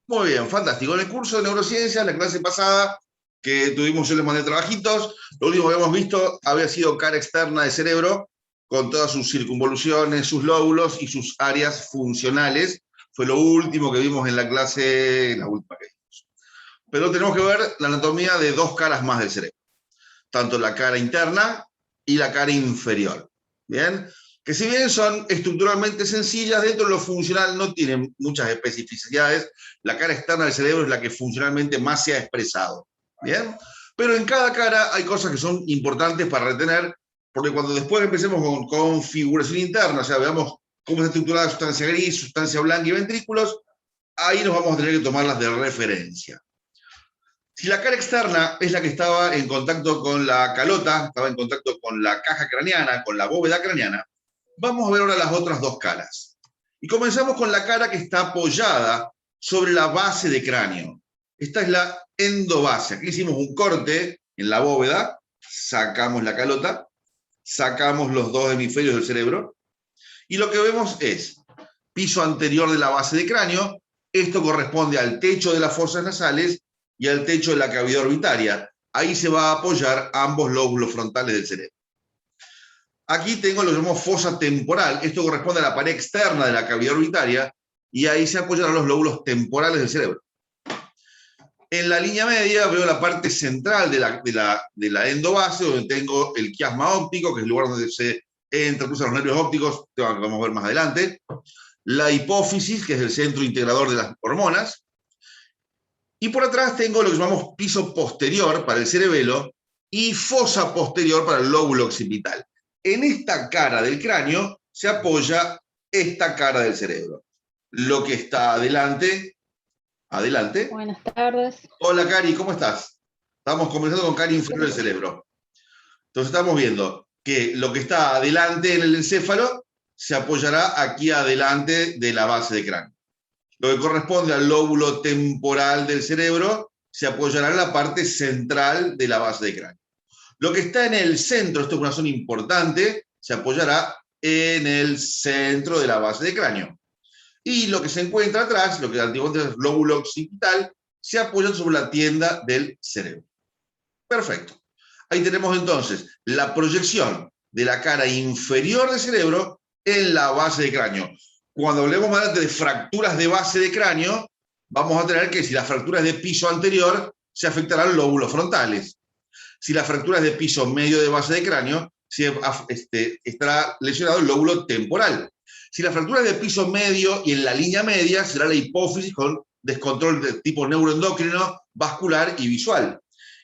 Muy bien, fantástico. En el curso de neurociencias, la clase pasada que tuvimos, yo les mandé trabajitos, lo único que habíamos visto había sido cara externa del cerebro, con todas sus circunvoluciones, sus lóbulos y sus áreas funcionales. Fue lo último que vimos en la clase, la última que vimos. Pero tenemos que ver la anatomía de dos caras más del cerebro, tanto la cara interna y la cara inferior. ¿Bien? Que si bien son estructuralmente sencillas, dentro de lo funcional no tienen muchas especificidades. La cara externa del cerebro es la que funcionalmente más se ha expresado. ¿Bien? Pero en cada cara hay cosas que son importantes para retener, porque cuando después empecemos con configuración interna, o sea, veamos cómo está estructurada sustancia gris, sustancia blanca y ventrículos, ahí nos vamos a tener que tomarlas de referencia. Si la cara externa es la que estaba en contacto con la calota, estaba en contacto con la caja craneana, con la bóveda craneana, vamos a ver ahora las otras dos caras. Y comenzamos con la cara que está apoyada sobre la base de cráneo. Esta es la endobase. Aquí hicimos un corte en la bóveda, sacamos la calota, sacamos los dos hemisferios del cerebro, y lo que vemos es piso anterior de la base de cráneo. Esto corresponde al techo de las fosas nasales y al techo de la cavidad orbitaria. Ahí se va a apoyar ambos lóbulos frontales del cerebro. Aquí tengo lo que llamamos fosa temporal. Esto corresponde a la pared externa de la cavidad orbitaria y ahí se apoyan los lóbulos temporales del cerebro. En la línea media veo la parte central de la endobase, donde tengo el quiasma óptico, que es el lugar donde se entrecruzan los nervios ópticos, que vamos a ver más adelante. La hipófisis, que es el centro integrador de las hormonas. Y por atrás tengo lo que llamamos piso posterior para el cerebelo y fosa posterior para el lóbulo occipital. En esta cara del cráneo se apoya esta cara del cerebro. Lo que está adelante. Buenas tardes. Hola, Cari, ¿cómo estás? Estamos comenzando con cara inferior del cerebro. Entonces estamos viendo que lo que está adelante en el encéfalo se apoyará aquí adelante de la base de cráneo. Lo que corresponde al lóbulo temporal del cerebro se apoyará en la parte central de la base de cráneo. Lo que está en el centro, esto es una zona importante, se apoyará en el centro de la base de cráneo. Y lo que se encuentra atrás, lo que antiguamente es el lóbulo occipital, se apoya sobre la tienda del cerebro. Perfecto. Ahí tenemos entonces la proyección de la cara inferior del cerebro en la base de cráneo. Cuando hablemos más adelante de fracturas de base de cráneo, vamos a tener que si las fracturas de piso anterior se afectarán los lóbulos frontales. Si las fracturas de piso medio de base de cráneo, estará lesionado el lóbulo temporal. Si las fracturas de piso medio y en la línea media, será la hipófisis con descontrol de tipo neuroendocrino, vascular y visual.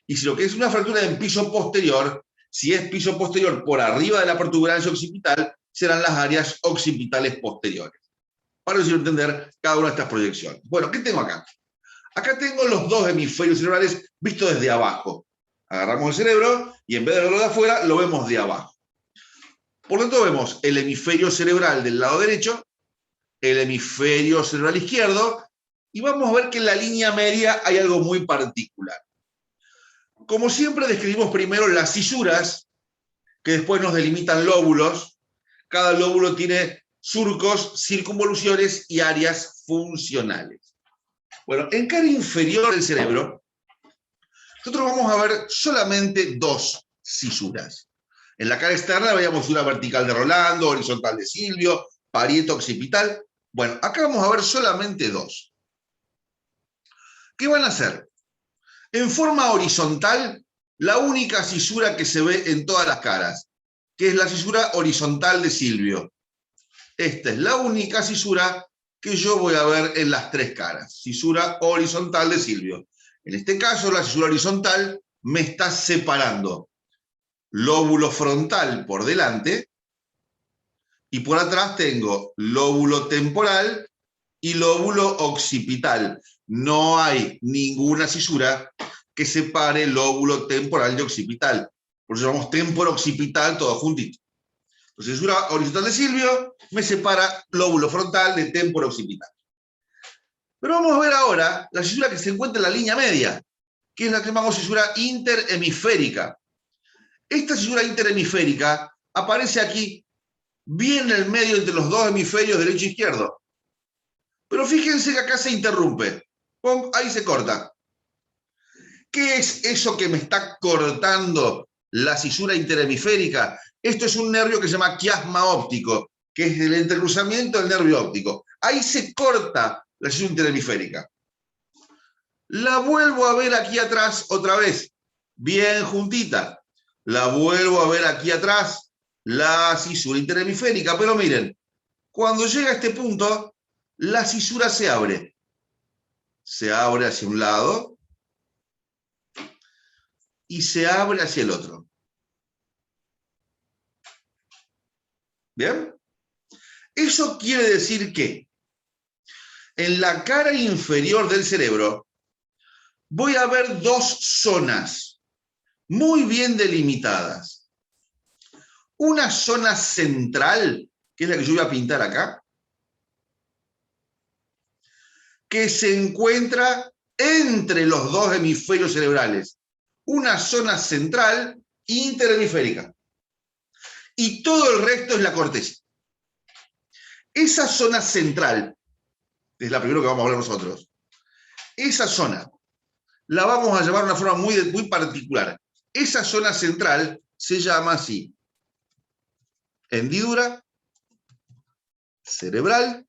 Y si lo que es una fractura en piso posterior, si es piso posterior por arriba de la protuberancia occipital, serán las áreas occipitales posteriores. Para entender cada una de estas proyecciones. Bueno, ¿qué tengo acá? Acá tengo los dos hemisferios cerebrales vistos desde abajo. Agarramos el cerebro y en vez de verlo de afuera, lo vemos de abajo. Por lo tanto, vemos el hemisferio cerebral del lado derecho, el hemisferio cerebral izquierdo, y vamos a ver que en la línea media hay algo muy particular. Como siempre, describimos primero las cisuras, que después nos delimitan lóbulos. Cada lóbulo tiene surcos, circunvoluciones y áreas funcionales. Bueno, en cara inferior del cerebro, nosotros vamos a ver solamente dos cisuras. En la cara externa veíamos una vertical de Rolando, horizontal de Silvio, parieto occipital. Bueno, acá vamos a ver solamente dos. ¿Qué van a hacer? En forma horizontal, la única cisura que se ve en todas las caras, que es la cisura horizontal de Silvio. Esta es la única cisura que yo voy a ver en las tres caras. Cisura horizontal de Silvio. En este caso, la cisura horizontal me está separando lóbulo frontal por delante y por atrás tengo lóbulo temporal y lóbulo occipital. No hay ninguna cisura que separe lóbulo temporal de occipital. Por eso llamamos temporo-occipital todo juntito. Entonces, cisura horizontal de Silvio me separa lóbulo frontal de temporo-occipital. Pero vamos a ver ahora la cisura que se encuentra en la línea media, que es la que llamamos cisura interhemisférica. Esta cisura interhemisférica aparece aquí, bien en el medio entre los dos hemisferios derecho e izquierdo. Pero fíjense que acá se interrumpe. ¡Pum! Ahí se corta. ¿Qué es eso que me está cortando la cisura interhemisférica? Esto es un nervio que se llama quiasma óptico, que es el entrecruzamiento del nervio óptico. Ahí se corta la cisura interhemisférica. La vuelvo a ver aquí atrás otra vez, bien juntita. La vuelvo a ver aquí atrás, la cisura interhemisférica. Pero miren, cuando llega a este punto, la cisura se abre. Se abre hacia un lado y se abre hacia el otro. ¿Bien? Eso quiere decir que en la cara inferior del cerebro voy a ver dos zonas muy bien delimitadas. Una zona central, que es la que yo voy a pintar acá, que se encuentra entre los dos hemisferios cerebrales. Una zona central interhemisférica. Y todo el resto es la corteza. Esa zona central, que es la primera que vamos a hablar nosotros, esa zona la vamos a llamar de una forma muy particular. Esa zona central se llama así: hendidura cerebral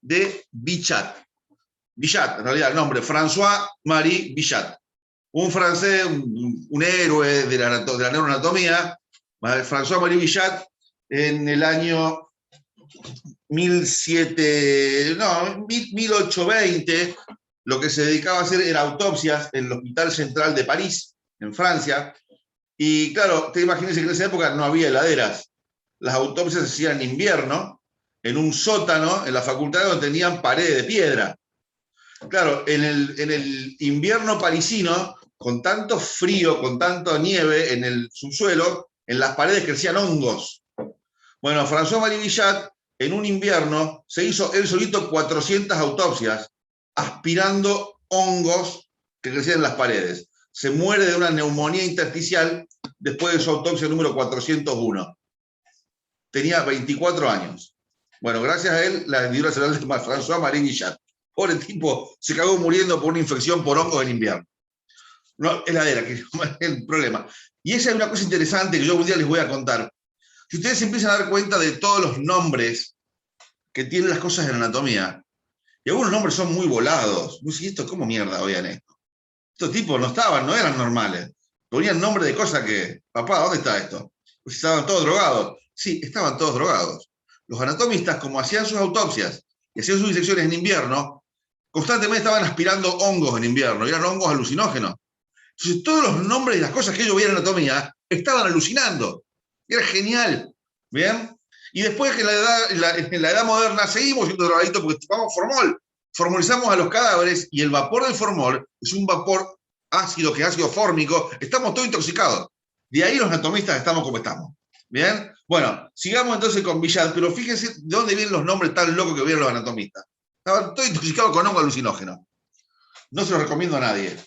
de Bichat. Bichat, en realidad el nombre, François-Marie Bichat. Un francés, un héroe de la neuroanatomía, François-Marie Bichat, en el año 1820, lo que se dedicaba a hacer era autopsias en el Hospital Central de París, en Francia. Y claro, te imaginas que en esa época no había heladeras. Las autopsias se hacían en invierno, en un sótano, en la facultad donde tenían paredes de piedra. Claro, en el invierno parisino, con tanto frío, con tanta nieve en el subsuelo, en las paredes crecían hongos. Bueno, François-Marie Bichat, en un invierno, se hizo él solito 400 autopsias, aspirando hongos que crecían en las paredes. Se muere de una neumonía intersticial después de su autopsia número 401. Tenía 24 años. Bueno, gracias a él, la hendidura cerebral de François-Marie Bichat. Pobre tipo, se cagó muriendo por una infección por hongos en invierno. No, heladera, que es el problema. Y esa es una cosa interesante que yo un día les voy a contar. Si ustedes se empiezan a dar cuenta de todos los nombres que tienen las cosas en anatomía, y algunos nombres son muy volados. ¿Y esto cómo mierda oían esto? Estos tipos no eran normales. Ponían nombre de cosas que, papá, ¿dónde está esto? Pues estaban todos drogados. Sí, estaban todos drogados. Los anatomistas, como hacían sus autopsias y hacían sus disecciones en invierno, constantemente estaban aspirando hongos en invierno, y eran hongos alucinógenos. Entonces, todos los nombres de las cosas que ellos veían en anatomía estaban alucinando. Era genial. ¿Bien? Y después que en la edad moderna seguimos siendo drogaditos porque tomamos formol. Formolizamos a los cadáveres y el vapor del formol es un vapor ácido, que es ácido fórmico. Estamos todos intoxicados. De ahí los anatomistas estamos como estamos. ¿Bien? Bueno, sigamos entonces con Bichat, pero fíjense de dónde vienen los nombres tan locos que vieron los anatomistas. Estaban todos intoxicados con hongo alucinógeno. No se los recomiendo a nadie.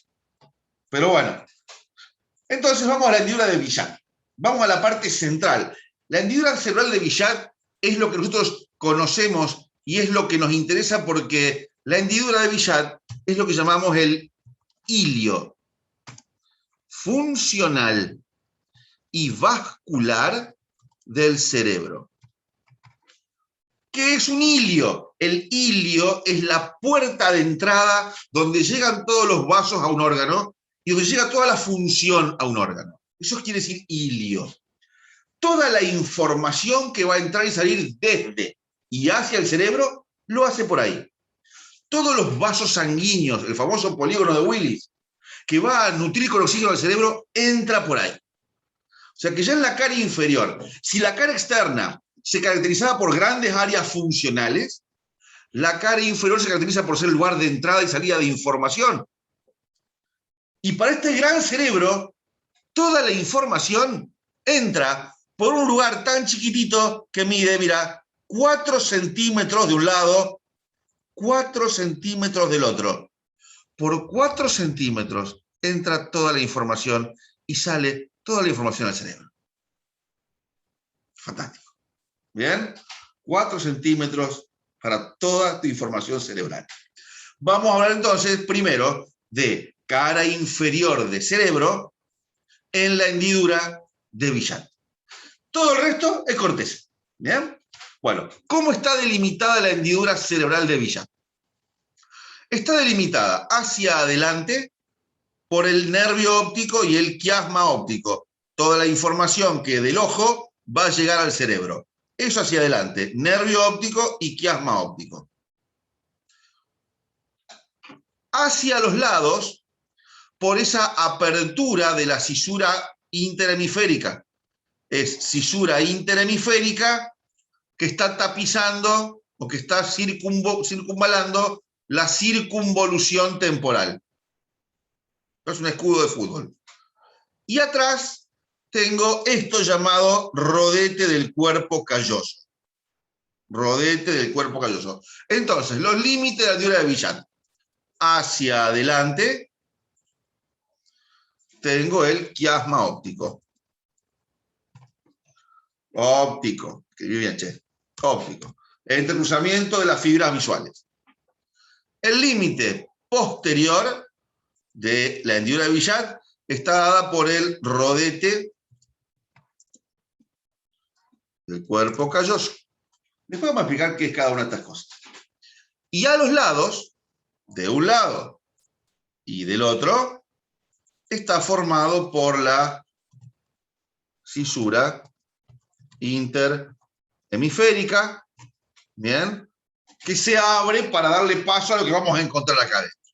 Pero bueno. Entonces vamos a la hendidura de Bichat. Vamos a la parte central. La hendidura cerebral de Bichat es lo que nosotros conocemos y es lo que nos interesa, porque la hendidura de Bichat es lo que llamamos el hilio funcional y vascular del cerebro. ¿Qué es un hilio? El hilio es la puerta de entrada donde llegan todos los vasos a un órgano y donde llega toda la función a un órgano. Eso quiere decir hilio. Toda la información que va a entrar y salir desde y hacia el cerebro, lo hace por ahí. Todos los vasos sanguíneos, el famoso polígono de Willis, que va a nutrir con oxígeno al cerebro, entra por ahí. O sea que ya en la cara inferior, si la cara externa se caracterizaba por grandes áreas funcionales, la cara inferior se caracteriza por ser el lugar de entrada y salida de información. Y para este gran cerebro, toda la información entra por un lugar tan chiquitito que mide, mira, 4 centímetros de un lado, 4 centímetros del otro. Por 4 centímetros entra toda la información y sale toda la información al cerebro. Fantástico. ¿Bien? 4 centímetros para toda tu información cerebral. Vamos a hablar entonces primero de cara inferior de cerebro en la hendidura de Villat. Todo el resto es corteza. ¿Bien? Bueno, ¿cómo está delimitada la hendidura cerebral de Villat? Está delimitada hacia adelante por el nervio óptico y el quiasma óptico. Toda la información que del ojo va a llegar al cerebro. Eso hacia adelante, nervio óptico y quiasma óptico. Hacia los lados, por esa apertura de la cisura interhemisférica. Es cisura interhemisférica que está tapizando o que está circunvalando la circunvolución temporal. Es un escudo de fútbol. Y atrás tengo esto llamado rodete del cuerpo calloso. Rodete del cuerpo calloso. Entonces, los límites de la hendidura de Villat. Hacia adelante tengo el quiasma óptico. Óptico. Que bien, che. Óptico. El entrecruzamiento de las fibras visuales. El límite posterior de la hendidura de Villat está dada por el rodete del cuerpo calloso. Después vamos a explicar qué es cada una de estas cosas. Y a los lados, de un lado y del otro, está formado por la cisura interhemisférica, ¿bien? Que se abre para darle paso a lo que vamos a encontrar acá adentro.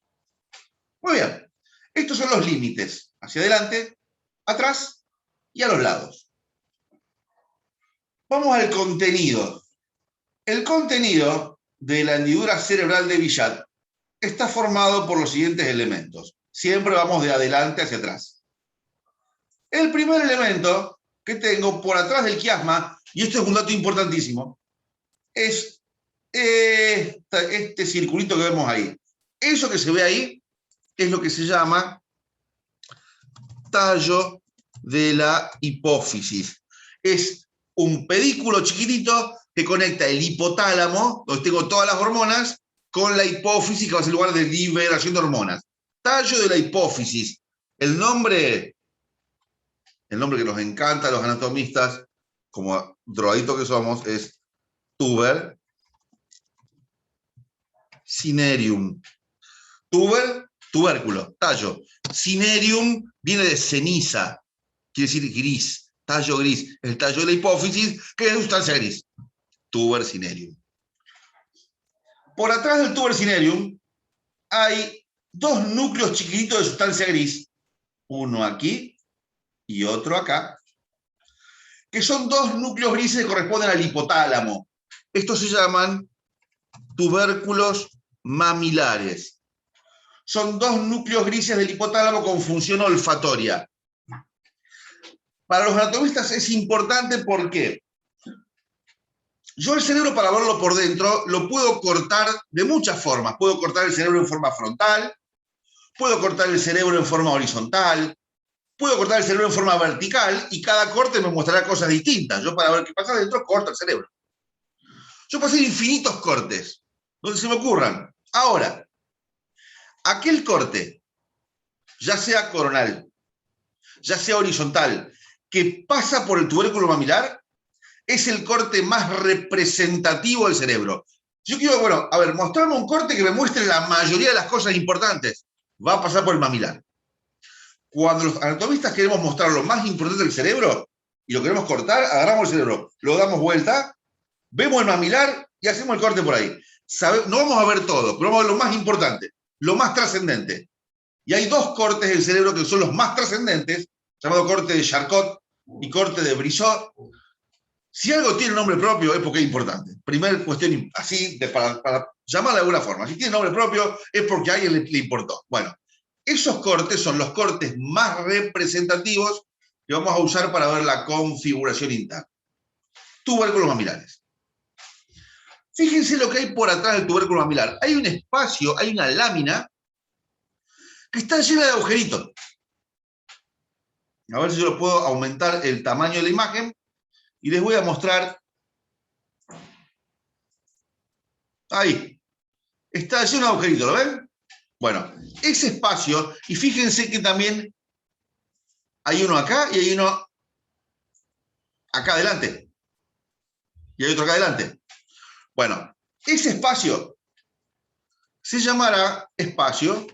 Muy bien. Estos son los límites. Hacia adelante, atrás y a los lados. Vamos al contenido. El contenido de la hendidura cerebral de Villat está formado por los siguientes elementos. Siempre vamos de adelante hacia atrás. El primer elemento que tengo por atrás del quiasma, y esto es un dato importantísimo, es este circulito que vemos ahí. Eso que se ve ahí es lo que se llama tallo de la hipófisis. Es un pedículo chiquitito que conecta el hipotálamo, donde tengo todas las hormonas, con la hipófisis, que va a ser el lugar de liberación de hormonas. Tallo de la hipófisis. El nombre que nos encanta a los anatomistas, como drogaditos que somos, es tuber cinereum. Tuber, tubérculo, tallo. Cinereum viene de ceniza, quiere decir gris, tallo gris. El tallo de la hipófisis, que es de sustancia gris. Tuber cinereum. Por atrás del tuber cinereum hay dos núcleos chiquititos de sustancia gris, uno aquí y otro acá, que son dos núcleos grises que corresponden al hipotálamo. Estos se llaman tubérculos mamilares. Son dos núcleos grises del hipotálamo con función olfatoria. Para los anatomistas es importante porque yo el cerebro, para verlo por dentro, lo puedo cortar de muchas formas. Puedo cortar el cerebro en forma frontal, puedo cortar el cerebro en forma horizontal, puedo cortar el cerebro en forma vertical, y cada corte me mostrará cosas distintas. Yo, para ver qué pasa adentro, corto el cerebro. Yo puedo hacer infinitos cortes, donde se me ocurran. Ahora, aquel corte, ya sea coronal, ya sea horizontal, que pasa por el tubérculo mamilar, es el corte más representativo del cerebro. Yo quiero, bueno, a ver, mostrarme un corte que me muestre la mayoría de las cosas importantes. Va a pasar por el mamilar. Cuando los anatomistas queremos mostrar lo más importante del cerebro y lo queremos cortar, agarramos el cerebro, lo damos vuelta, vemos el mamilar y hacemos el corte por ahí. No vamos a ver todo, pero vamos a ver lo más importante, lo más trascendente. Y hay dos cortes del cerebro que son los más trascendentes, llamado corte de Charcot y corte de Brissot. Si algo tiene nombre propio es porque es importante. Primera cuestión así, para llamarla de alguna forma. Si tiene nombre propio es porque a alguien le importó. Bueno, esos cortes son los cortes más representativos que vamos a usar para ver la configuración interna. Tubérculos mamilares. Fíjense lo que hay por atrás del tubérculo mamilar. Hay un espacio, hay una lámina que está llena de agujeritos. A ver si yo lo puedo aumentar el tamaño de la imagen. Y les voy a mostrar ahí. Está lleno de agujeritos, ¿lo ven? Bueno, ese espacio, y fíjense que también hay uno acá y hay uno acá adelante. Y hay otro acá adelante. Bueno, ese espacio se llamará espacio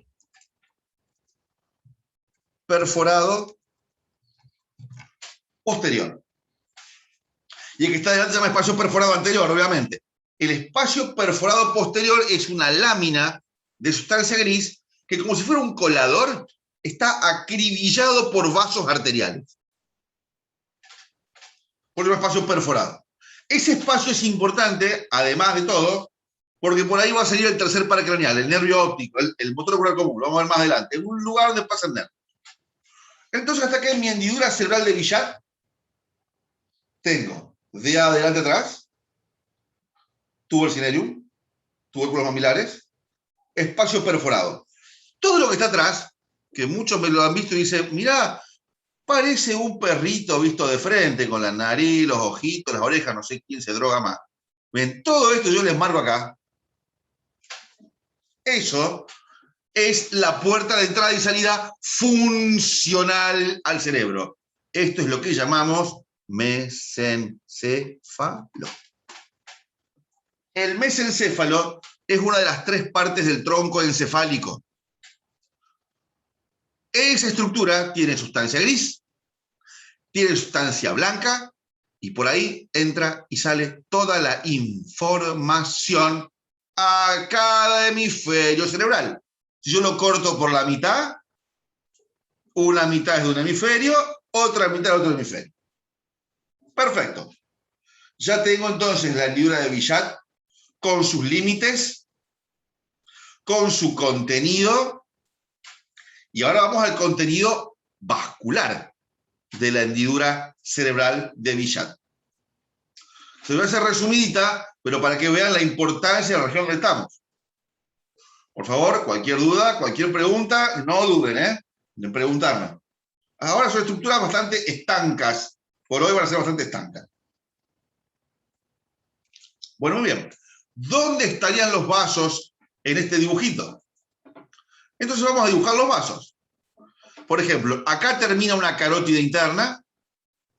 perforado posterior. Y el que está adelante se llama espacio perforado anterior, obviamente. El espacio perforado posterior es una lámina de sustancia gris que, como si fuera un colador, está acribillado por vasos arteriales. Por el espacio perforado. Ese espacio es importante, además de todo, porque por ahí va a salir el tercer par craneal, el nervio óptico, el motor ocular común, lo vamos a ver más adelante, en un lugar donde pasa el nervio. Entonces, hasta que en mi hendidura cerebral de Billard, tengo de adelante atrás, tubo el cinerium, tubérculos mamilares, espacio perforado. Todo lo que está atrás, que muchos me lo han visto y dicen, mirá, parece un perrito visto de frente, con la nariz, los ojitos, las orejas, no sé quién se droga más. Ven, todo esto yo les marco acá. Eso es la puerta de entrada y salida funcional al cerebro. Esto es lo que llamamos mesencéfalo. El mesencéfalo es una de las 3 partes del tronco encefálico. Esa estructura tiene sustancia gris, tiene sustancia blanca, y por ahí entra y sale toda la información a cada hemisferio cerebral. Si yo lo corto por la mitad, una mitad es de un hemisferio, otra mitad de otro hemisferio. Perfecto. Ya tengo entonces la hendidura de Billard con sus límites, con su contenido, y ahora vamos al contenido vascular de la hendidura cerebral de Billard. Se lo voy a hacer resumidita, pero para que vean la importancia de la región donde estamos. Por favor, cualquier duda, cualquier pregunta, no duden en preguntarme. Ahora son estructuras bastante estancas. Por hoy van a ser bastante estancas. Bueno, muy bien. ¿Dónde estarían los vasos en este dibujito? Entonces vamos a dibujar los vasos. Por ejemplo, acá termina una carótida interna,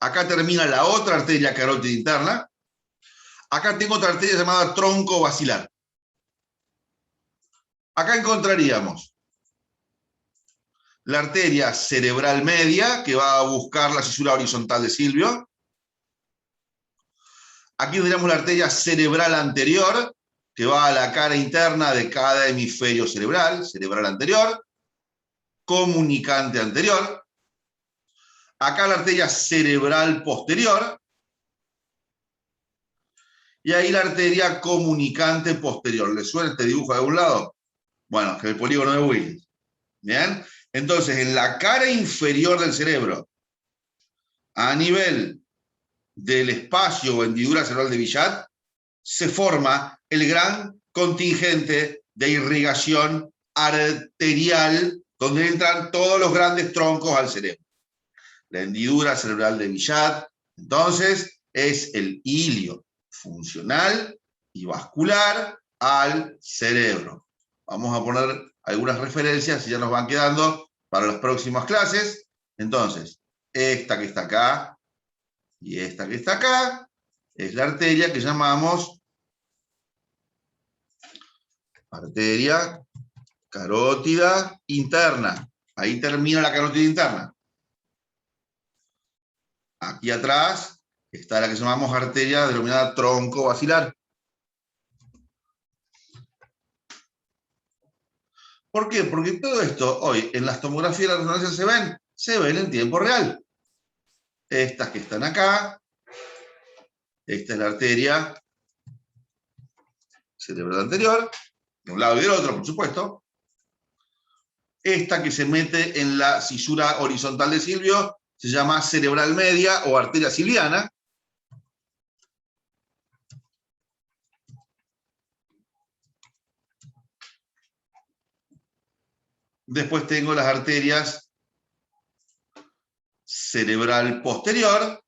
acá termina la otra arteria carótida interna, acá tengo otra arteria llamada tronco basilar. Acá encontraríamos la arteria cerebral media, que va a buscar la cisura horizontal de Silvio. Aquí tendríamos la arteria cerebral anterior, que va a la cara interna de cada hemisferio cerebral anterior, comunicante anterior. Acá la arteria cerebral posterior, y ahí la arteria comunicante posterior. ¿Les suena este dibujo de algún lado? Bueno, que el polígono de Willis. ¿Bien? Entonces, en la cara inferior del cerebro, a nivel del espacio o hendidura cerebral de Billard, se forma el gran contingente de irrigación arterial, donde entran todos los grandes troncos al cerebro. La hendidura cerebral de Billard, entonces, es el hilio funcional y vascular al cerebro. Vamos a poner algunas referencias y ya nos van quedando para las próximas clases. Entonces, esta que está acá y esta que está acá es la arteria que llamamos arteria carótida interna. Ahí termina la carótida interna. Aquí atrás está la que llamamos arteria denominada tronco basilar. ¿Por qué? Porque todo esto hoy en las tomografías de la resonancia se ven en tiempo real. Estas que están acá, esta es la arteria cerebral anterior, de un lado y del otro, por supuesto. Esta que se mete en la cisura horizontal de Silvio se llama cerebral media o arteria silviana. Después tengo las arterias cerebral posterior,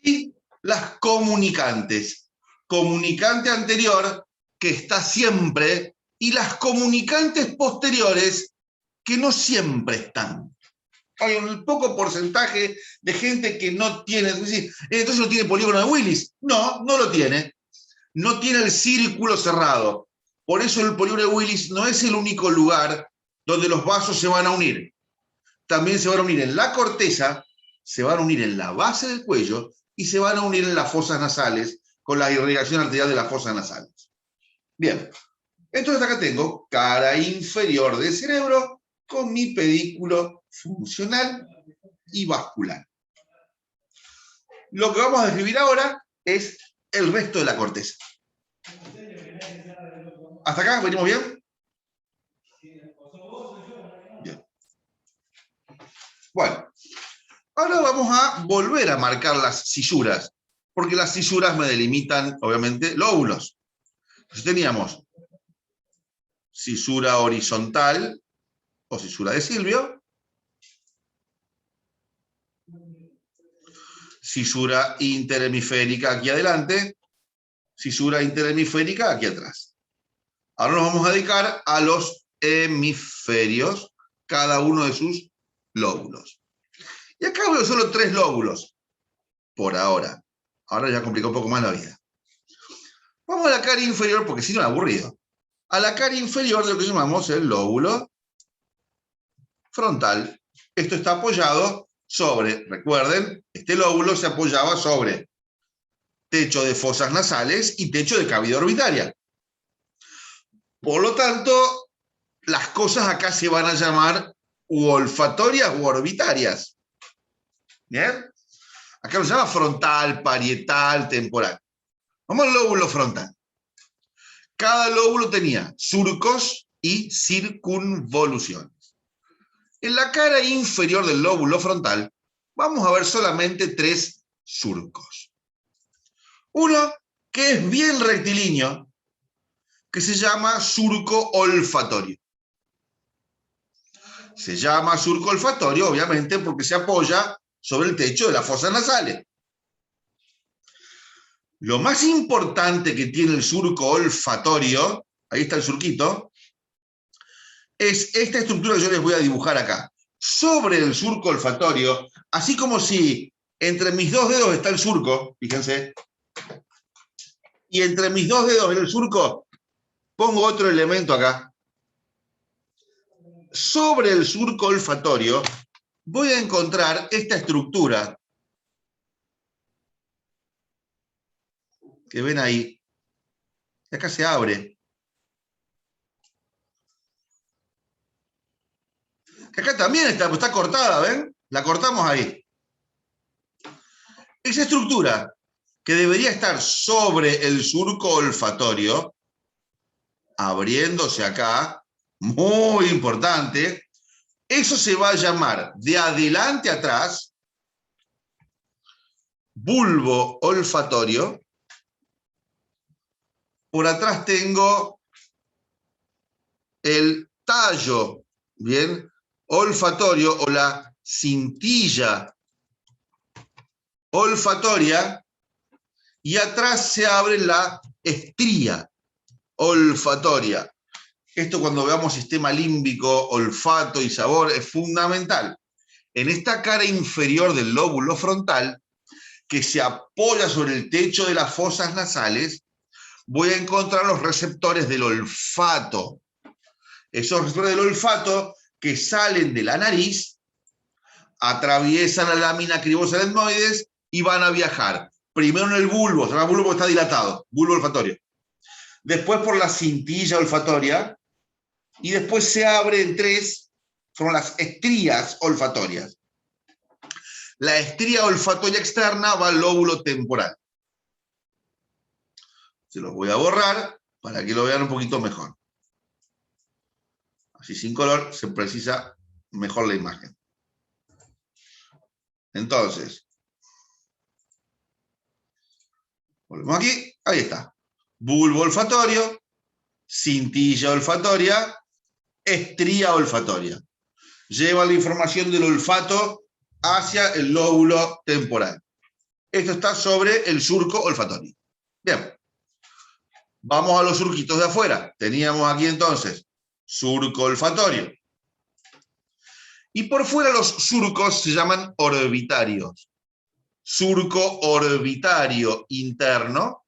Y las comunicantes. Comunicante anterior, que está siempre, y las comunicantes posteriores, que no siempre están. Hay un poco porcentaje de gente que no tiene, entonces no tiene polígono de Willis. No, no lo tiene. No tiene el círculo cerrado. Por eso el polígono de Willis no es el único lugar donde los vasos se van a unir. También se van a unir en la corteza, se van a unir en la base del cuello y se van a unir en las fosas nasales con la irrigación arterial de las fosas nasales. Bien, entonces acá tengo cara inferior del cerebro con mi pedículo funcional y vascular. Lo que vamos a describir ahora es el resto de la corteza. ¿Hasta acá venimos bien? Bien. Bueno, ahora vamos a volver a marcar las cisuras, porque las cisuras me delimitan, obviamente, lóbulos. Entonces teníamos cisura horizontal o cisura de Silvio, cisura interhemisférica aquí adelante, cisura interhemisférica aquí atrás. Ahora nos vamos a dedicar a los hemisferios, cada uno de sus lóbulos. Y acá veo solo 3 lóbulos, por ahora. Ahora ya complicó un poco más la vida. Vamos a la cara inferior, porque si no es aburrido. A la cara inferior de lo que llamamos el lóbulo frontal. Esto está apoyado sobre, recuerden, este lóbulo se apoyaba sobre techo de fosas nasales y techo de cavidad orbitaria. Por lo tanto, las cosas acá se van a llamar u olfatorias u orbitarias. ¿Bien? Acá lo se llama frontal, parietal, temporal. Vamos al lóbulo frontal. Cada lóbulo tenía surcos y circunvoluciones. En la cara inferior del lóbulo frontal vamos a ver solamente 3 surcos. Uno que es bien rectilíneo, que se llama surco olfatorio. Se llama surco olfatorio, obviamente, porque se apoya sobre el techo de las fosas nasales. Lo más importante que tiene el surco olfatorio, ahí está el surquito, es esta estructura que yo les voy a dibujar acá. Sobre el surco olfatorio, así como si entre mis 2 dedos está el surco, fíjense, y entre mis 2 dedos en el surco pongo otro elemento acá. Sobre el surco olfatorio voy a encontrar esta estructura que ven ahí. Acá se abre. Acá también está cortada, ¿ven? La cortamos ahí. Esa estructura que debería estar sobre el surco olfatorio, abriéndose acá, muy importante, eso se va a llamar de adelante a atrás bulbo olfatorio. Por atrás tengo el tallo, ¿bien? Olfatorio o la cintilla olfatoria, y atrás se abre la estría olfatoria. Esto cuando veamos sistema límbico, olfato y sabor es fundamental. En esta cara inferior del lóbulo frontal, que se apoya sobre el techo de las fosas nasales, voy a encontrar los receptores del olfato. Esos receptores del olfato que salen de la nariz, atraviesan la lámina cribosa del etmoides y van a viajar. Primero en el bulbo, se llama bulbo porque está dilatado, bulbo olfatorio. Después por la cintilla olfatoria, y después se abre en 3, son las estrías olfatorias. La estría olfatoria externa va al lóbulo temporal. Se los voy a borrar para que lo vean un poquito mejor. Así sin color se precisa mejor la imagen. Entonces, volvemos aquí, ahí está. Bulbo olfatorio, cintilla olfatoria, estría olfatoria. Lleva la información del olfato hacia el lóbulo temporal. Esto está sobre el surco olfatorio. Bien. Vamos a los surquitos de afuera. Teníamos aquí entonces surco olfatorio. Y por fuera los surcos se llaman orbitarios. Surco orbitario interno,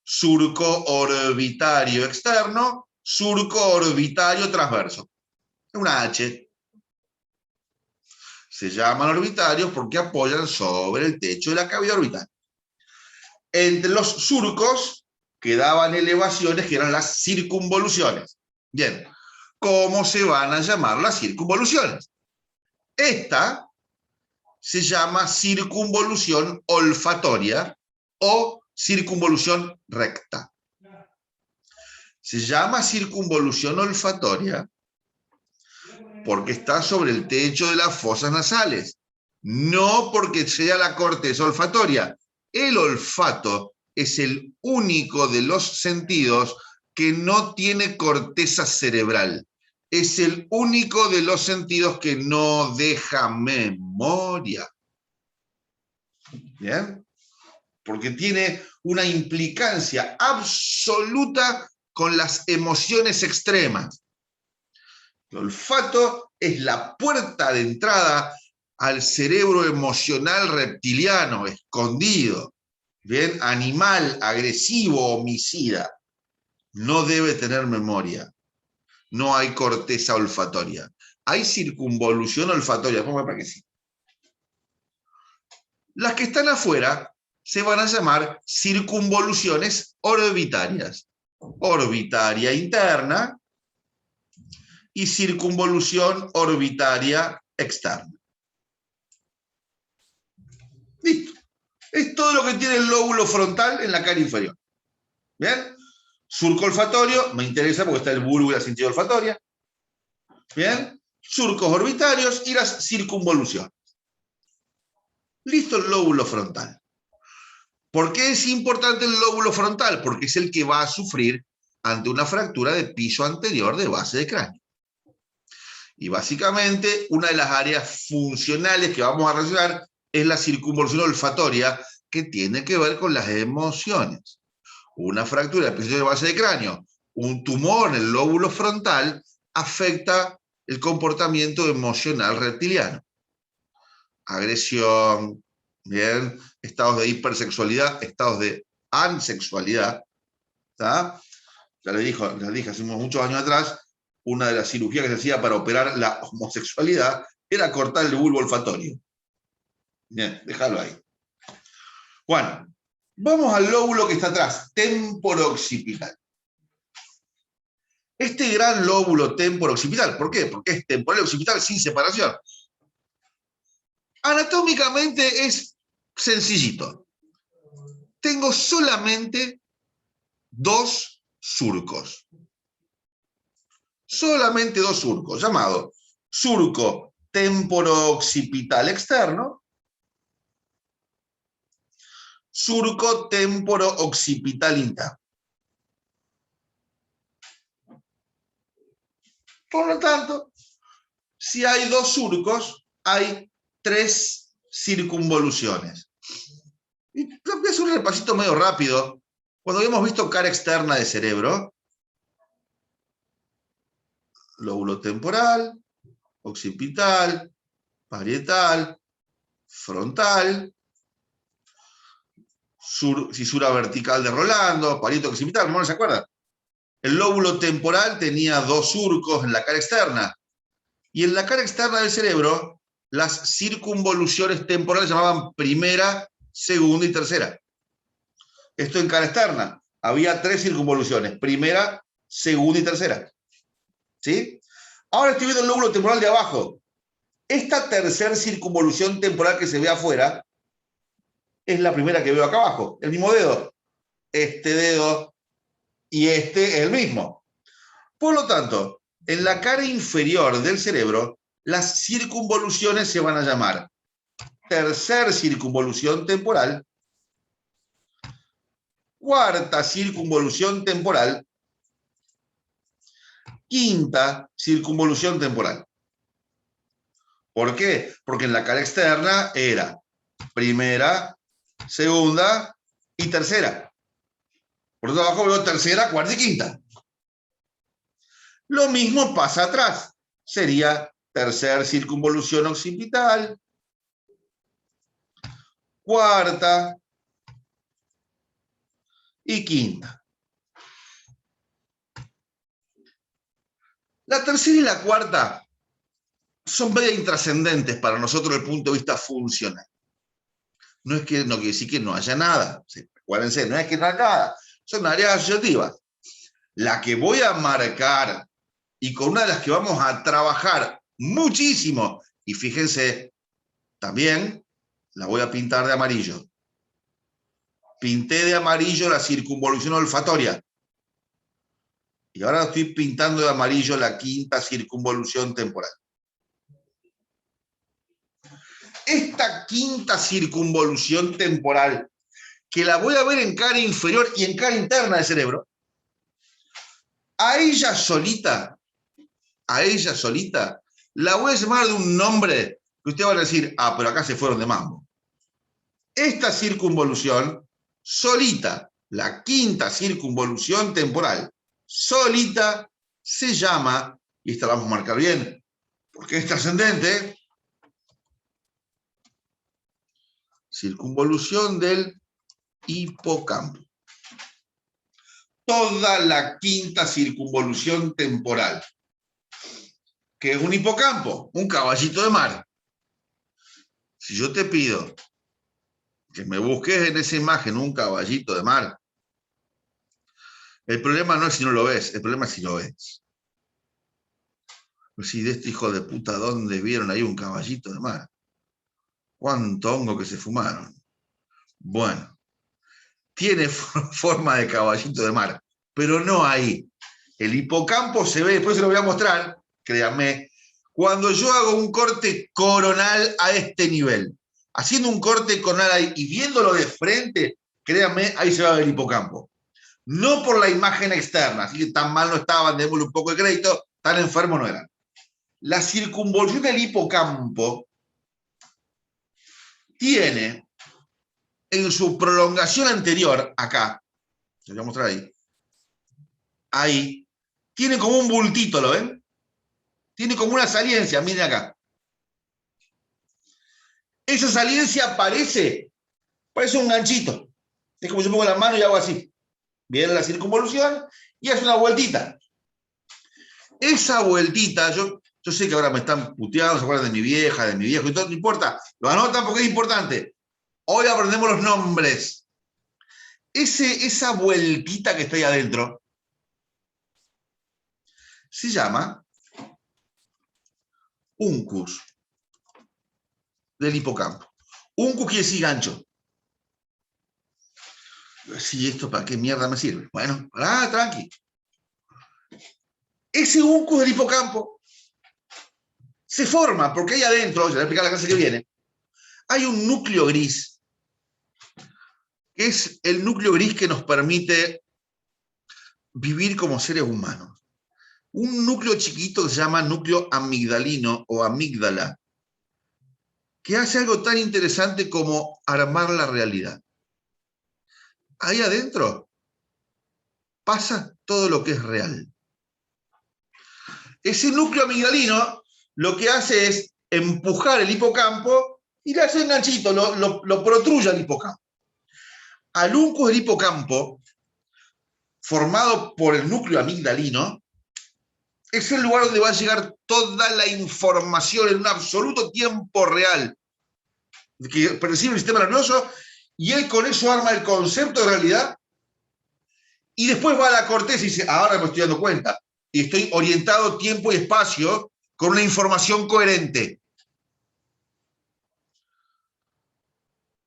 surco orbitario externo, surco orbitario transverso. Es una H. Se llaman orbitarios porque apoyan sobre el techo de la cavidad orbital. Entre los surcos quedaban elevaciones que eran las circunvoluciones. Bien, ¿cómo se van a llamar las circunvoluciones? Esta se llama circunvolución olfatoria o circunvolución recta. Se llama circunvolución olfatoria porque está sobre el techo de las fosas nasales, no porque sea la corteza olfatoria. El olfato es el único de los sentidos que no tiene corteza cerebral. Es el único de los sentidos que no deja memoria. ¿Bien? Porque tiene una implicancia absoluta con las emociones extremas. El olfato es la puerta de entrada al cerebro emocional reptiliano, escondido. ¿Bien? Animal, agresivo, homicida. No debe tener memoria. No hay corteza olfatoria. Hay circunvolución olfatoria. ¿Cómo para qué sí? Las que están afuera se van a llamar circunvoluciones orbitarias. Orbitaria interna y circunvolución orbitaria externa. Listo. Es todo lo que tiene el lóbulo frontal en la cara inferior. ¿Bien? Surco olfatorio, me interesa porque está el bulbo y la sentido olfatoria. ¿Bien? Surcos orbitarios y las circunvoluciones. Listo el lóbulo frontal. ¿Por qué es importante el lóbulo frontal? Porque es el que va a sufrir ante una fractura de piso anterior de base de cráneo. Y básicamente, una de las áreas funcionales que vamos a relacionar es la circunvolución olfatoria, que tiene que ver con las emociones. Una fractura de piso de base de cráneo, un tumor en el lóbulo frontal, afecta el comportamiento emocional reptiliano. Agresión, bien, estados de hipersexualidad, estados de ansexualidad. ¿Tá? Ya les dije hace muchos años atrás, una de las cirugías que se hacía para operar la homosexualidad era cortar el bulbo olfatorio. Bien, déjalo ahí. Bueno, vamos al lóbulo que está atrás, temporo-occipital. Este gran lóbulo temporo-occipital, ¿por qué? Porque es temporal y occipital sin separación. Anatómicamente es sencillito. Tengo solamente dos surcos. Solamente dos surcos, llamado surco temporo-occipital externo, surco temporo-occipital interno. Por lo tanto, si hay dos surcos, hay tres circunvoluciones. Y voy a hacer un repasito medio rápido. Cuando habíamos visto cara externa de cerebro, lóbulo temporal, occipital, parietal, frontal, cisura vertical de Rolando, parieto occipital, ¿no se acuerdan? El lóbulo temporal tenía dos surcos en la cara externa. Y en la cara externa del cerebro, las circunvoluciones temporales se llamaban primera, segunda y tercera. Esto en cara externa. Había tres circunvoluciones, primera, segunda y tercera. ¿Sí? Ahora estoy viendo el lóbulo temporal de abajo. Esta tercera circunvolución temporal que se ve afuera es la primera que veo acá abajo. El mismo dedo. Este dedo y este es el mismo. Por lo tanto, en la cara inferior del cerebro, las circunvoluciones se van a llamar tercer circunvolución temporal, cuarta circunvolución temporal, quinta circunvolución temporal. ¿Por qué? Porque en la cara externa era primera, segunda y tercera. Por eso abajo veo tercera, cuarta y quinta. Lo mismo pasa atrás. Sería tercera circunvolución occipital, cuarta y quinta. La tercera y la cuarta son medio intrascendentes para nosotros desde el punto de vista funcional. No quiere decir que no haya nada. Acuérdense, no es que no haya nada. Son áreas asociativas. La que voy a marcar y con una de las que vamos a trabajar muchísimo, y fíjense, también la voy a pintar de amarillo. Pinté de amarillo la circunvolución olfatoria. Y ahora estoy pintando de amarillo la quinta circunvolución temporal. Esta quinta circunvolución temporal, que la voy a ver en cara inferior y en cara interna del cerebro, a ella solita, la voy a llamar de un nombre que ustedes van a decir, ah, pero acá se fueron de mambo. Esta circunvolución solita, la quinta circunvolución temporal, solita, se llama, y esta la vamos a marcar bien, porque es trascendente, circunvolución del hipocampo. Toda la quinta circunvolución temporal. ¿Qué es un hipocampo? Un caballito de mar. Si yo te pido que me busques en esa imagen un caballito de mar, el problema no es si no lo ves, el problema es si lo ves. Si de este hijo de puta, ¿dónde vieron ahí un caballito de mar? ¿Cuánto hongo que se fumaron? Bueno, tiene forma de caballito de mar, pero no ahí. El hipocampo se ve, después se lo voy a mostrar, créanme, cuando yo hago un corte coronal a este nivel. Haciendo un corte coronal ahí y viéndolo de frente, créanme, ahí se va a ver el hipocampo. No por la imagen externa, así que tan mal no estaban, démosle un poco de crédito, tan enfermos no eran. La circunvolución del hipocampo tiene en su prolongación anterior, acá, lo voy a mostrar ahí, tiene como un bultito, ¿lo ven? Tiene como una saliencia, miren acá. Esa saliencia parece un ganchito. Es como yo pongo la mano y hago así. Viene la circunvolución y hace una vueltita. Esa vueltita, yo sé que ahora me están puteando, se acuerdan de mi vieja, de mi viejo y todo, no importa. Lo anotan porque es importante. Hoy aprendemos los nombres. Esa vueltita que está ahí adentro se llama uncus del hipocampo. Uncus quiere decir gancho. Sí, ¿esto para qué mierda me sirve? Bueno, tranqui. Ese uncus del hipocampo se forma porque ahí adentro, ya voy a explicar la clase que viene, hay un núcleo gris, que es el núcleo gris que nos permite vivir como seres humanos. Un núcleo chiquito que se llama núcleo amigdalino o amígdala, que hace algo tan interesante como armar la realidad. Ahí adentro pasa todo lo que es real. Ese núcleo amigdalino lo que hace es empujar el hipocampo y le hace un ganchito, lo protruye al hipocampo. Al uncus del hipocampo, formado por el núcleo amigdalino, es el lugar donde va a llegar toda la información en un absoluto tiempo real que percibe el sistema nervioso, y él con eso arma el concepto de realidad, y después va a la corteza y dice, ahora me estoy dando cuenta, y estoy orientado tiempo y espacio con una información coherente.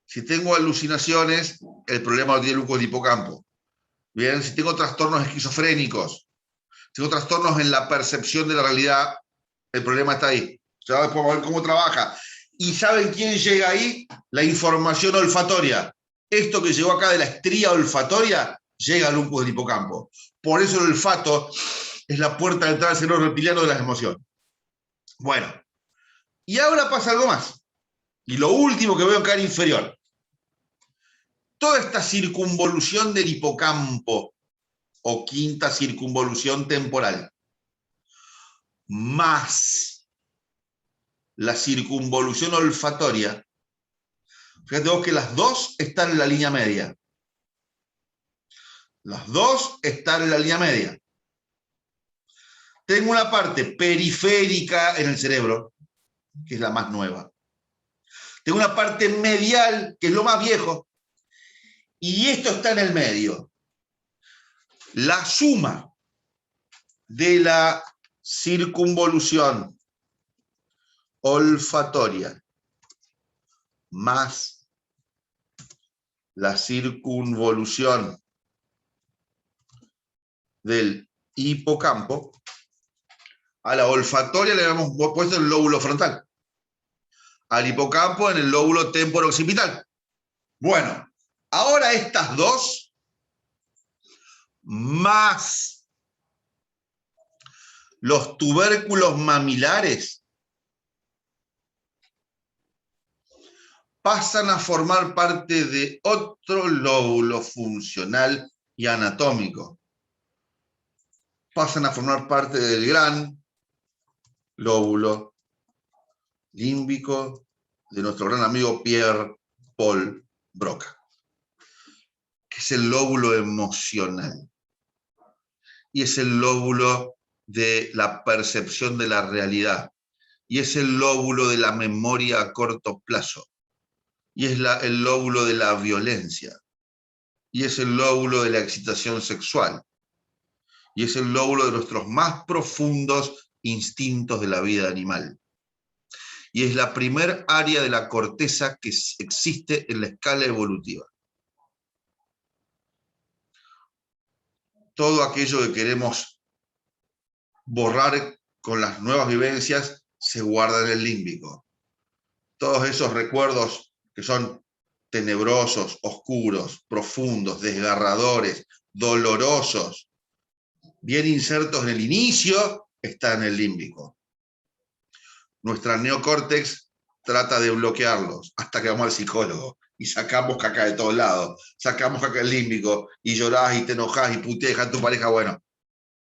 Si tengo alucinaciones, el problema lo tiene el uncus del hipocampo. Bien, si tengo trastornos esquizofrénicos, si tengo trastornos en la percepción de la realidad, el problema está ahí. Ya después vamos a ver cómo trabaja. ¿Y saben quién llega ahí? La información olfatoria. Esto que llegó acá de la estría olfatoria llega al uncus del hipocampo. Por eso el olfato es la puerta de entrada al cerebro reptiliano de las emociones. Bueno, y ahora pasa algo más. Y lo último que veo en cara inferior. toda esta circunvolución del hipocampo, o quinta circunvolución temporal, más la circunvolución olfatoria, fíjate vos que las dos están en la línea media. Las dos están en la línea media. Tengo una parte periférica en el cerebro, que es la más nueva. Tengo una parte medial, que es lo más viejo. Y esto está en el medio. La suma de la circunvolución olfatoria más la circunvolución del hipocampo, a la olfatoria le hemos puesto el lóbulo frontal, al hipocampo en el lóbulo temporo-occipital. Bueno, ahora estas dos más los tubérculos mamilares pasan a formar parte de otro lóbulo funcional y anatómico. Pasan a formar parte del gran lóbulo límbico de nuestro gran amigo Pierre Paul Broca, que es el lóbulo emocional. Y es el lóbulo de la percepción de la realidad. Y es el lóbulo de la memoria a corto plazo. Y es el lóbulo de la violencia. Y es el lóbulo de la excitación sexual. Y es el lóbulo de nuestros más profundos instintos de la vida animal. Y es la primer área de la corteza que existe en la escala evolutiva. Todo aquello que queremos borrar con las nuevas vivencias se guarda en el límbico. Todos esos recuerdos que son tenebrosos, oscuros, profundos, desgarradores, dolorosos, bien insertos en el inicio, están en el límbico. Nuestra neocórtex trata de bloquearlos hasta que vamos al psicólogo y sacamos caca de todos lados, sacamos caca del límbico y llorás y te enojás y puteas a tu pareja. Bueno,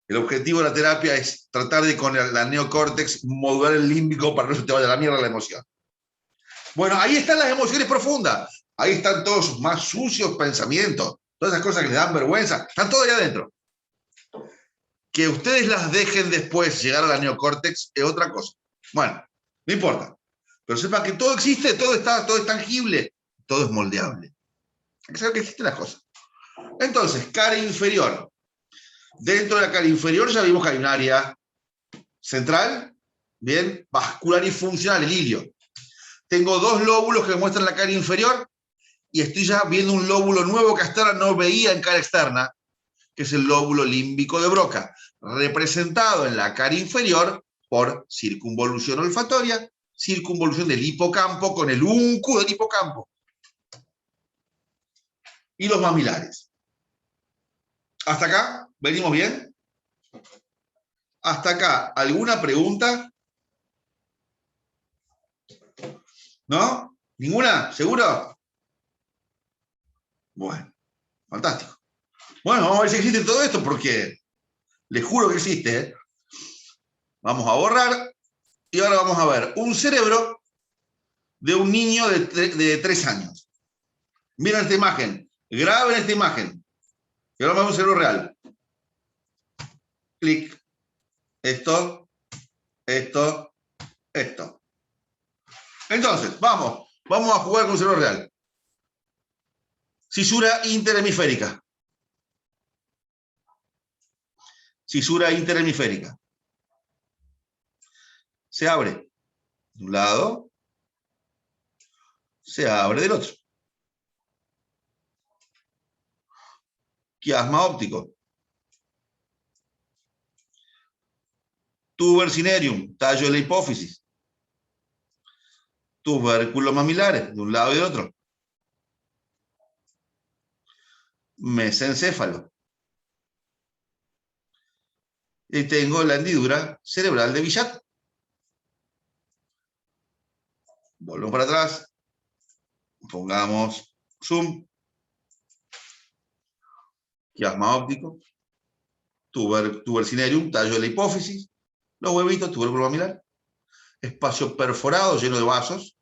el objetivo de la terapia es tratar de con la neocórtex modular el límbico para que no se te vaya a la mierda la emoción. Bueno, ahí están las emociones profundas, ahí están todos sus más sucios pensamientos, todas esas cosas que les dan vergüenza, están todo ahí adentro. Que ustedes las dejen después llegar a la neocórtex es otra cosa. Bueno, no importa. Pero sepan que todo existe, todo es tangible, todo es moldeable. Hay que saber que existen las cosas. Entonces, cara inferior. Dentro de la cara inferior ya vimos que hay un área central, bien, vascular y funcional, el ilio. Tengo dos lóbulos que me muestran la cara inferior y estoy ya viendo un lóbulo nuevo que hasta ahora no veía en cara externa, que es el lóbulo límbico de Broca, representado en la cara inferior por circunvolución olfatoria, circunvolución del hipocampo con el uncu del hipocampo. Y los mamilares. ¿Hasta acá? ¿Venimos bien? ¿Hasta acá? ¿Alguna pregunta? ¿No? ¿Ninguna? ¿Seguro? Bueno, fantástico. Bueno, vamos a ver si existe todo esto, porque les juro que existe, ¿eh? Vamos a borrar, y ahora vamos a ver un cerebro de un niño de 3 años. Miren esta imagen, graben esta imagen. Y ahora vamos a un cerebro real. Clic. Esto, esto, esto. Entonces, vamos a jugar con un cerebro real. Cisura interhemisférica. Cisura interhemisférica. Se abre de un lado, se abre del otro. Quiasma óptico. Tuber cinereum, tallo de la hipófisis. Tubérculos mamilares, de un lado y del otro. Mesencéfalo. Y tengo la hendidura cerebral de Bichat. Volvemos para atrás. Pongamos zoom. quiasma óptico, tubercinerium, tallo de la hipófisis, los huevitos, tubérculo mamilar, espacio perforado lleno de vasos,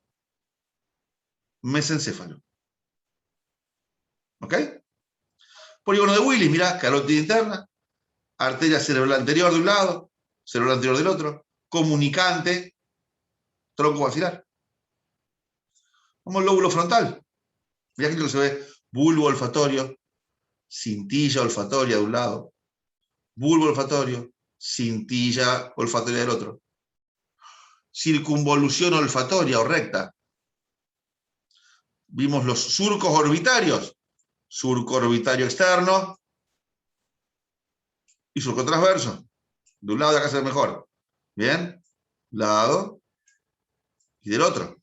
mesencéfalo. ¿Ok? Polígono de Willis, mirá, carótida interna, arteria cerebral anterior de un lado, cerebral anterior del otro, comunicante, tronco basilar. Vamos al lóbulo frontal. Mirá aquí lo que se ve, bulbo olfatorio, cintilla olfatoria de un lado, bulbo olfatorio, cintilla olfatoria del otro. Circunvolución olfatoria o recta. Vimos los surcos orbitarios, surco orbitario externo y surco transverso. De un lado de acá se ve mejor. Bien, lado y del otro.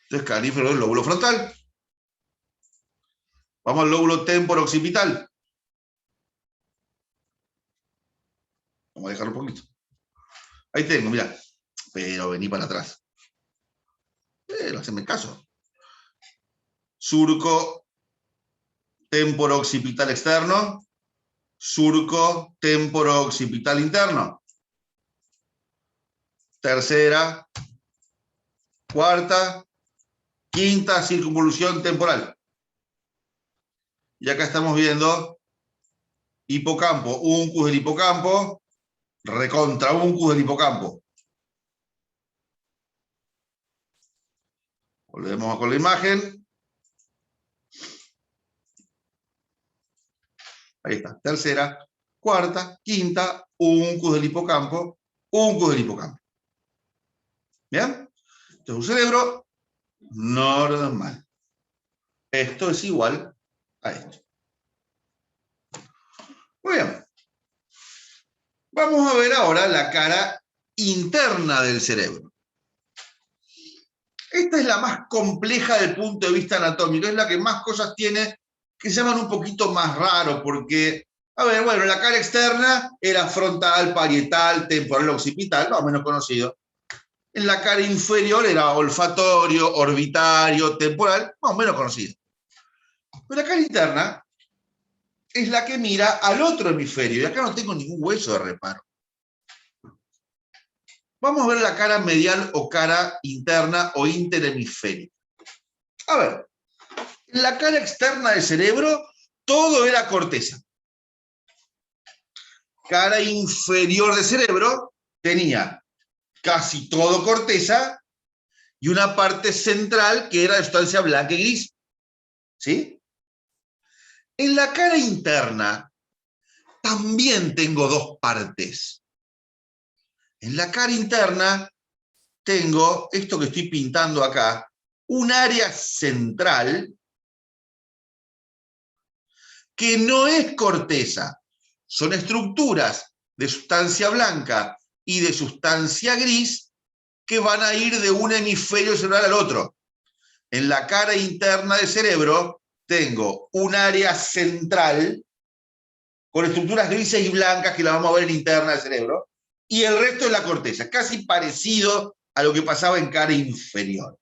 Entonces, canal inferior del lóbulo frontal. Vamos al lóbulo temporo-occipital. Vamos a dejarlo un poquito. Ahí tengo, mira. Pero vení para atrás. Haceme caso. Surco temporo-occipital externo. Surco temporo-occipital interno. Tercera, cuarta, quinta circunvolución temporal. Y acá estamos viendo hipocampo, uncus del hipocampo, recontra uncus del hipocampo. Volvemos con la imagen. Ahí está, tercera, cuarta, quinta, uncus del hipocampo, uncus del hipocampo. ¿Bien? Entonces un cerebro normal. Esto es igual a esto. Muy bien. Vamos a ver ahora la cara interna del cerebro. Esta es la más compleja desde el punto de vista anatómico, es la que más cosas tiene que se llaman un poquito más raro, porque, a ver, bueno, la cara externa era frontal, parietal, temporal, occipital, más o menos conocido. En la cara inferior era olfatorio, orbitario, temporal, más o menos conocido. Pero la cara interna es la que mira al otro hemisferio, y acá no tengo ningún hueso de reparo. Vamos a ver la cara medial o cara interna o interhemisférica. A ver, en la cara externa del cerebro todo era corteza. Cara inferior del cerebro tenía casi todo corteza y una parte central que era de sustancia blanca y gris. ¿Sí? En la cara interna también tengo dos partes. En la cara interna tengo esto que estoy pintando acá, un área central que no es corteza, son estructuras de sustancia blanca y de sustancia gris que van a ir de un hemisferio cerebral al otro. En la cara interna del cerebro tengo un área central con estructuras grises y blancas que la vamos a ver en la interna del cerebro, y el resto es la corteza, casi parecido a lo que pasaba en cara inferior.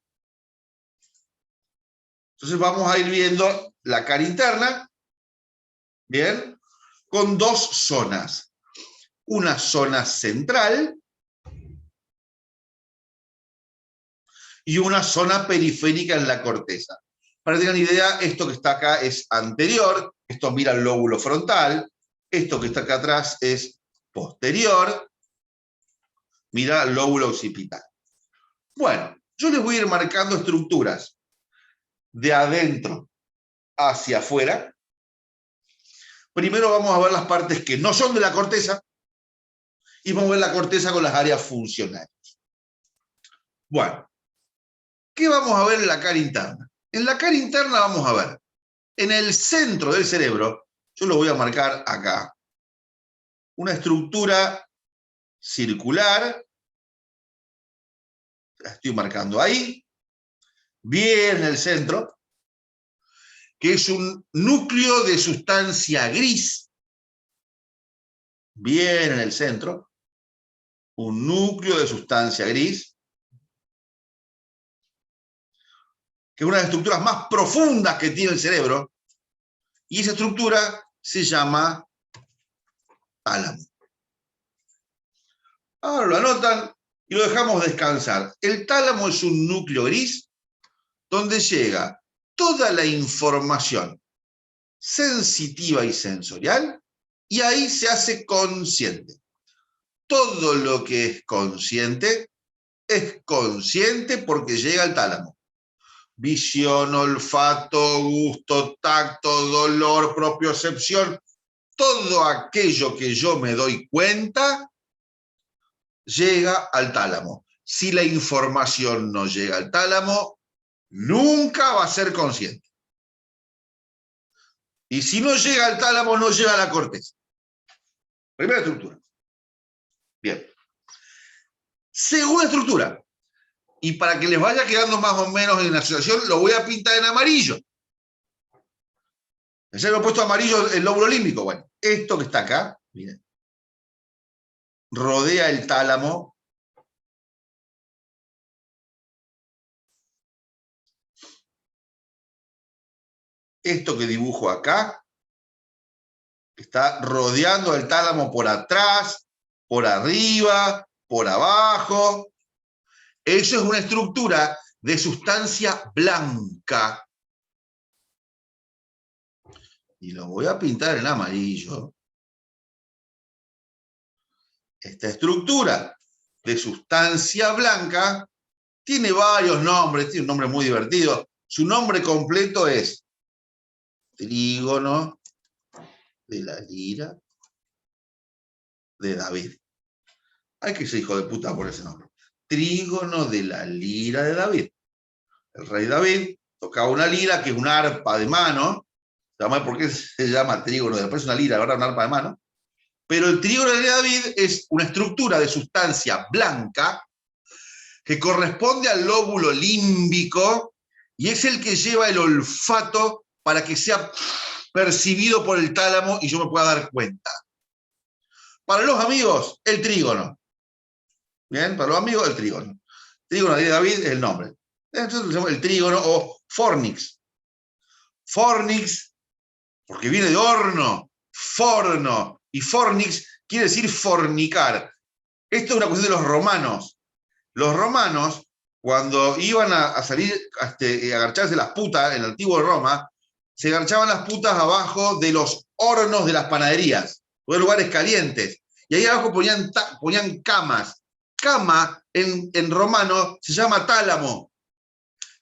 Entonces vamos a ir viendo la cara interna, bien, con dos zonas. Una zona central y una zona periférica en la corteza. Para que tengan idea, esto que está acá es anterior, esto mira el lóbulo frontal, esto que está acá atrás es posterior, mira el lóbulo occipital. Bueno, yo les voy a ir marcando estructuras de adentro hacia afuera. Primero vamos a ver las partes que no son de la corteza y vamos a ver la corteza con las áreas funcionales. Bueno, ¿qué vamos a ver en la cara interna? En la cara interna vamos a ver, en el centro del cerebro, yo lo voy a marcar acá, una estructura circular, la estoy marcando ahí, bien en el centro, que es un núcleo de sustancia gris, bien en el centro, un núcleo de sustancia gris, que es una de las estructuras más profundas que tiene el cerebro, y esa estructura se llama tálamo. Ahora lo anotan y lo dejamos descansar. El tálamo es un núcleo gris donde llega toda la información sensitiva y sensorial y ahí se hace consciente. Todo lo que es consciente porque llega al tálamo. Visión, olfato, gusto, tacto, dolor, propiocepción, todo aquello que yo me doy cuenta llega al tálamo. Si la información no llega al tálamo, nunca va a ser consciente. Y si no llega al tálamo, no llega a la corteza. Primera estructura. Bien. Segunda estructura. Y para que les vaya quedando más o menos en la asociación, lo voy a pintar en amarillo. ¿Ya lo he puesto amarillo el lóbulo límbico? Bueno, esto que está acá, miren, rodea el tálamo. Esto que dibujo acá está rodeando el tálamo por atrás, por arriba, por abajo. Eso es una estructura de sustancia blanca. Y lo voy a pintar en amarillo. Esta estructura de sustancia blanca tiene varios nombres, tiene un nombre muy divertido. Su nombre completo es trígono de la lira de David. Hay que ser hijo de puta por ese nombre. Trígono de la lira de David. El rey David tocaba una lira, que es una arpa de mano. ¿Por qué se llama trígono? Después es una lira, ¿verdad? Una arpa de mano. Pero el trígono de la lira de David es una estructura de sustancia blanca que corresponde al lóbulo límbico y es el que lleva el olfato para que sea percibido por el tálamo y yo me pueda dar cuenta. Para los amigos, el trígono. Bien, para los amigos, el trígono. Trígono de David es el nombre. Entonces le el trígono o fornix. Fornix, porque viene de horno, forno. Y fornix quiere decir fornicar. Esto es una cuestión de los romanos. Los romanos, cuando iban a salir a agarcharse las putas en el antiguo Roma, se agarchaban las putas abajo de los hornos de las panaderías, de lugares calientes. Y ahí abajo ponían camas. Cama en romano se llama tálamo.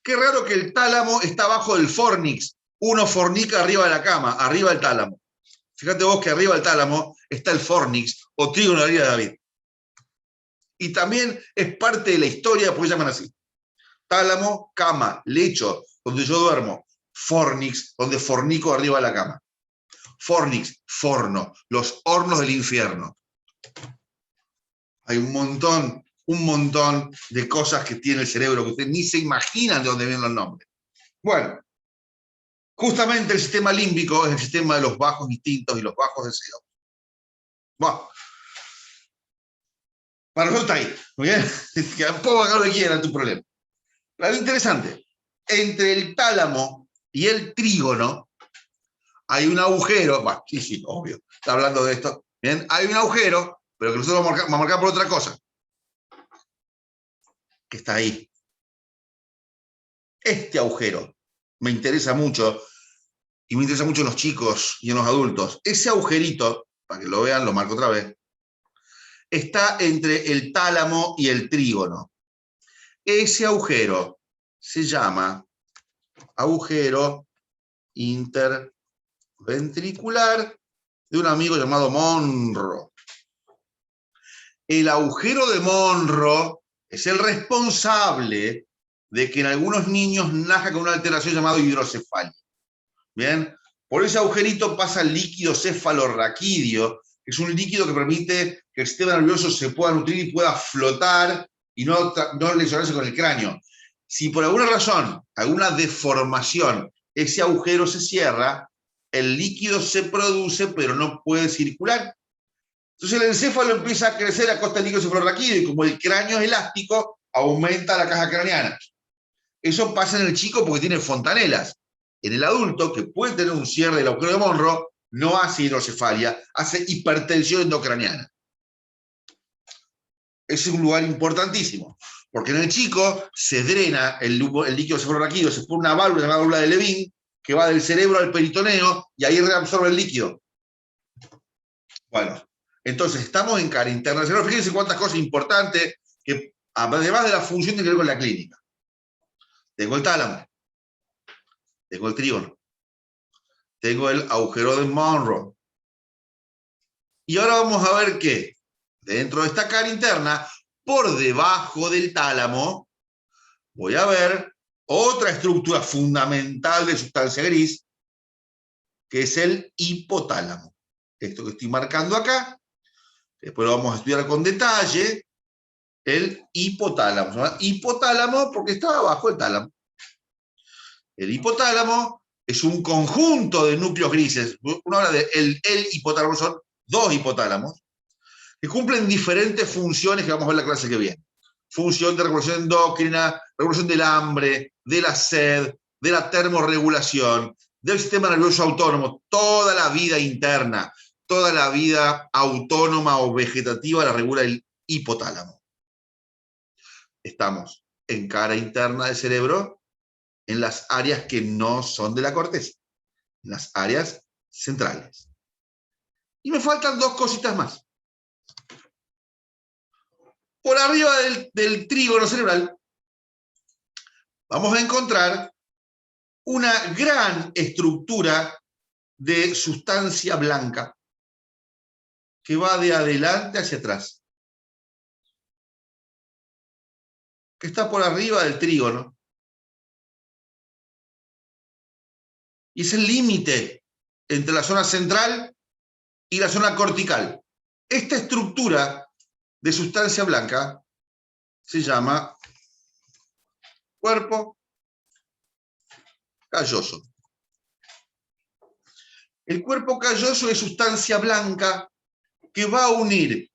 Qué raro que el tálamo está abajo del fornix. Uno fornica arriba de la cama, arriba del tálamo. Fíjate vos que arriba del tálamo está el fornix o trígono de la lira de David. Y también es parte de la historia, porque llaman así. Tálamo, cama, lecho, donde yo duermo. Fornix, donde fornico arriba de la cama. Fornix, forno, los hornos del infierno. Hay un montón de cosas que tiene el cerebro que ustedes ni se imaginan de dónde vienen los nombres. Bueno, justamente el sistema límbico es el sistema de los bajos instintos y los bajos deseos. Bueno, para nosotros está ahí, ¿muy bien? Que puedo hacer lo que quieran, tu problema. Pero interesante, entre el tálamo y el trígono hay un agujero, bueno, sí, obvio, está hablando de esto, ¿bien? Hay un agujero, pero que nosotros vamos a marcar por otra cosa, que está ahí. Este agujero me interesa mucho, y me interesa mucho en los chicos y en los adultos. Ese agujerito, para que lo vean, lo marco otra vez, está entre el tálamo y el trígono. Ese agujero se llama agujero interventricular de un amigo llamado Monro. El agujero de Monro es el responsable de que en algunos niños nazca con una alteración llamada hidrocefalia. ¿Bien? Por ese agujerito pasa el líquido cefalorraquídeo, que es un líquido que permite que el sistema nervioso se pueda nutrir y pueda flotar y no lesionarse con el cráneo. Si por alguna razón, alguna deformación, ese agujero se cierra, el líquido se produce, pero no puede circular. Entonces el encéfalo empieza a crecer a costa del líquido cefalorraquídeo, y como el cráneo es elástico, aumenta la caja craneana. Eso pasa en el chico porque tiene fontanelas. En el adulto, que puede tener un cierre del agujero de Monro, no hace hidrocefalia, hace hipertensión endocraniana. Ese es un lugar importantísimo, porque en el chico se drena el líquido cefalorraquídeo, se pone una válvula, la válvula de Levin, que va del cerebro al peritoneo, y ahí reabsorbe el líquido. Bueno, entonces estamos en cara interna del cerebro. Fíjense cuántas cosas importantes, que además de la función, tiene que ver con la clínica. Tengo el tálamo, tengo el trígono, tengo el agujero de Monroe. Y ahora vamos a ver que dentro de esta cara interna, por debajo del tálamo, voy a ver otra estructura fundamental de sustancia gris, que es el hipotálamo. Esto que estoy marcando acá, después lo vamos a estudiar con detalle, el hipotálamo. Se llama hipotálamo porque está abajo del tálamo. El hipotálamo es un conjunto de núcleos grises. Uno habla de el hipotálamo, son dos hipotálamos, que cumplen diferentes funciones que vamos a ver en la clase que viene. Función de regulación endocrina, regulación del hambre, de la sed, de la termorregulación, del sistema nervioso autónomo, toda la vida interna, toda la vida autónoma o vegetativa la regula el hipotálamo. Estamos en cara interna del cerebro, en las áreas que no son de la corteza, en las áreas centrales. Y me faltan dos cositas más. Por arriba del trígono cerebral vamos a encontrar una gran estructura de sustancia blanca que va de adelante hacia atrás, que está por arriba del trígono. Y es el límite entre la zona central y la zona cortical. Esta estructura de sustancia blanca se llama cuerpo calloso. El cuerpo calloso es sustancia blanca que va a unir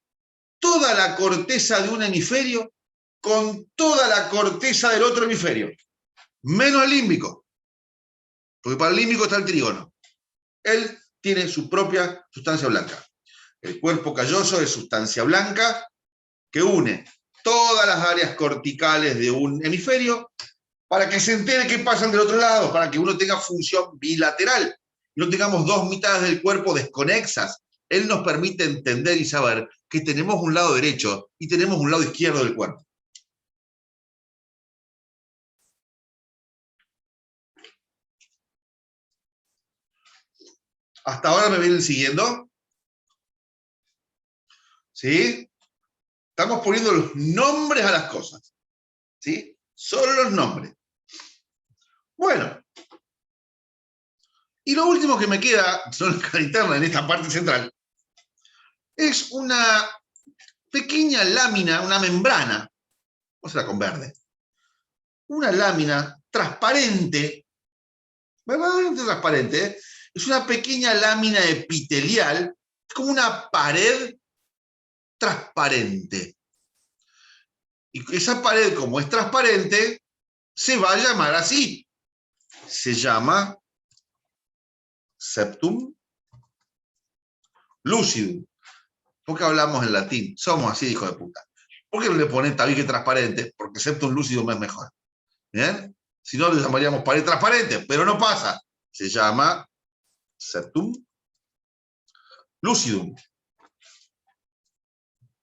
toda la corteza de un hemisferio con toda la corteza del otro hemisferio, menos el límbico, porque para el límbico está el trígono. Él tiene su propia sustancia blanca. El cuerpo calloso es sustancia blanca que une todas las áreas corticales de un hemisferio para que se entere qué pasa del otro lado, para que uno tenga función bilateral, y no tengamos dos mitades del cuerpo desconexas. Él nos permite entender y saber que tenemos un lado derecho y tenemos un lado izquierdo del cuerpo. ¿Hasta ahora me vienen siguiendo? ¿Sí? Estamos poniendo los nombres a las cosas. ¿Sí? Solo los nombres. Bueno. Y lo último que me queda, son la cara interna en esta parte central, es una pequeña lámina, una membrana, vamos a la con verde, una lámina transparente, verdaderamente transparente, ¿eh? Es una pequeña lámina epitelial, como una pared transparente. Y esa pared, como es transparente, se va a llamar así. Se llama septum lucidum. ¿Por qué hablamos en latín? Somos así, hijo de puta. ¿Por qué no le ponen tabique transparente? Porque septum lucidum es mejor. ¿Bien? Si no, le llamaríamos pared transparente, pero no pasa. Se llama septum lucidum.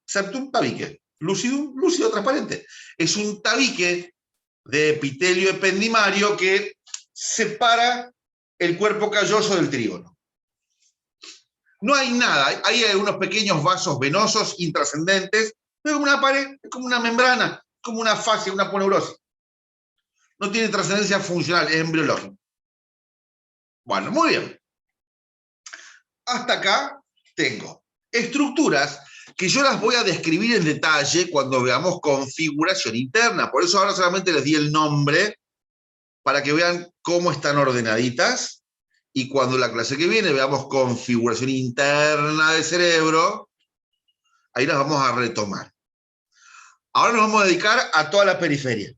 Septum tabique. Lucidum, lúcido transparente. Es un tabique de epitelio ependimario que separa el cuerpo calloso del trígono. No hay nada, hay unos pequeños vasos venosos intrascendentes, no es como una pared, es como una membrana, como una fascia, una poneurosis. No tiene trascendencia funcional, es embriológico. Bueno, muy bien. Hasta acá tengo estructuras que yo las voy a describir en detalle cuando veamos configuración interna. Por eso ahora solamente les di el nombre para que vean cómo están ordenaditas. Y cuando la clase que viene veamos configuración interna del cerebro, ahí las vamos a retomar. Ahora nos vamos a dedicar a toda la periferia,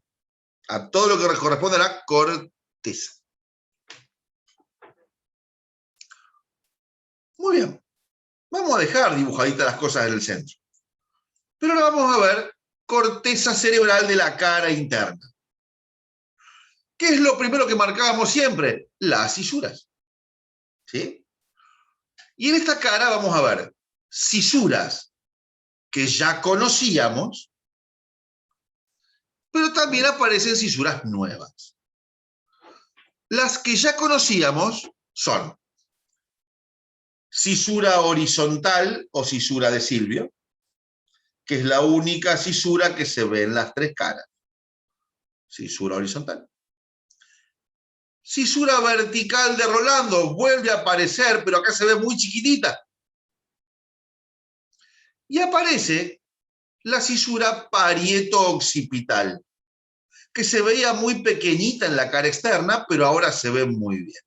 a todo lo que corresponde a la corteza. Vamos a dejar dibujaditas las cosas en el centro. Pero ahora vamos a ver corteza cerebral de la cara interna. ¿Qué es lo primero que marcábamos siempre? Las cisuras. ¿Sí? Y en esta cara vamos a ver cisuras que ya conocíamos, pero también aparecen cisuras nuevas. Las que ya conocíamos son cisura horizontal o cisura de Silvio, que es la única cisura que se ve en las tres caras. Cisura horizontal. Cisura vertical de Rolando, vuelve a aparecer, pero acá se ve muy chiquitita. Y aparece la cisura parieto-occipital, que se veía muy pequeñita en la cara externa, pero ahora se ve muy bien.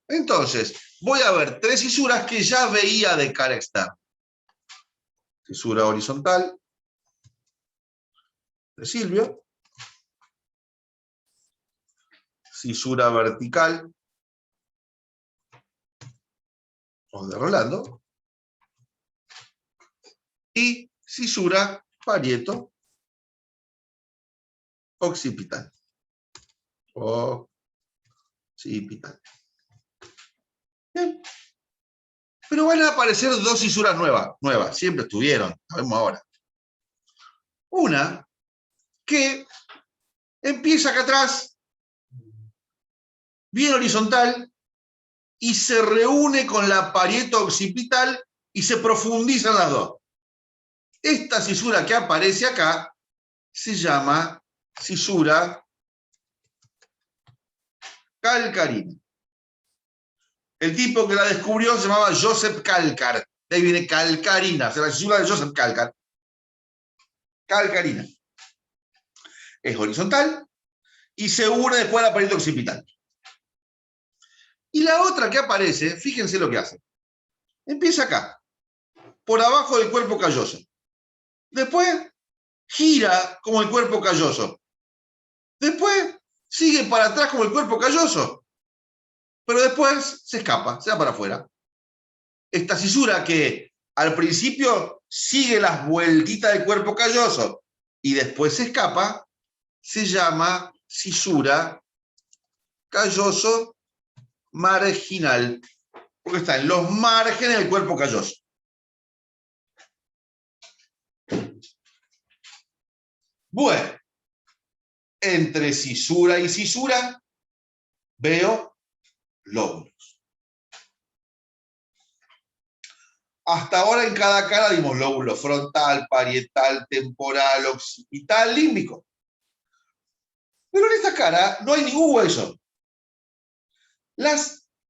Entonces, voy a ver tres cisuras que ya veía de cara externa. Cisura horizontal de Silvio. Cisura vertical o de Rolando. Y cisura parieto occipital. Occipital. Bien. Pero van a aparecer dos cisuras nuevas, siempre estuvieron, la vemos ahora. Una que empieza acá atrás, bien horizontal, y se reúne con la parieto occipital y se profundizan las dos. Esta cisura que aparece acá se llama cisura calcarina. El tipo que la descubrió se llamaba Joseph Calcar. De ahí viene calcarina, o sea, la cisura de Joseph Calcar. Calcarina. Es horizontal y se une después a la parieto occipital. Y la otra que aparece, fíjense lo que hace. Empieza acá, por abajo del cuerpo calloso. Después gira como el cuerpo calloso. Después sigue para atrás como el cuerpo calloso. Pero después se escapa, se va para afuera. Esta cisura que al principio sigue las vueltitas del cuerpo calloso y después se escapa, se llama cisura calloso marginal, porque está en los márgenes del cuerpo calloso. Bueno, entre cisura y cisura veo lóbulos. Hasta ahora en cada cara dimos lóbulo frontal, parietal, temporal, occipital, límbico. Pero en esta cara no hay ningún hueso.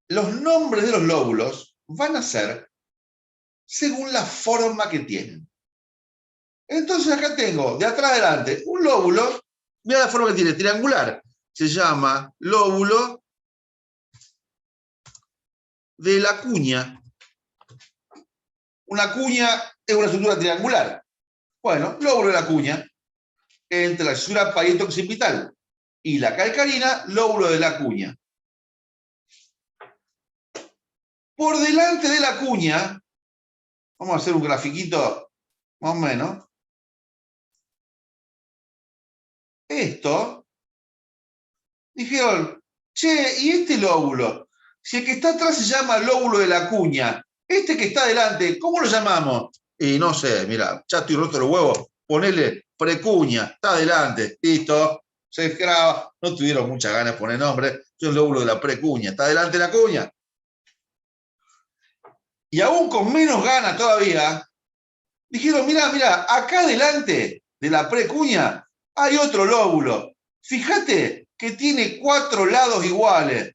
Los nombres de los lóbulos van a ser según la forma que tienen. Entonces acá tengo, de atrás adelante, un lóbulo, mira la forma que tiene, triangular. Se llama lóbulo de la cuña. Una cuña es una estructura triangular. Bueno, lóbulo de la cuña, entre la cisura parieto occipital y la calcarina, lóbulo de la cuña. Por delante de la cuña, vamos a hacer un grafiquito más o menos. Esto, dijeron, che, ¿y este lóbulo? Si el que está atrás se llama lóbulo de la cuña, este que está adelante, ¿cómo lo llamamos? Y no sé, mira, ya estoy roto los huevos, ponele precuña, está adelante, listo, se graba, no tuvieron muchas ganas de poner nombre, es el lóbulo de la precuña, está adelante la cuña. Y aún con menos ganas todavía, dijeron, mira, acá adelante de la precuña hay otro lóbulo. Fíjate que tiene 4 lados iguales.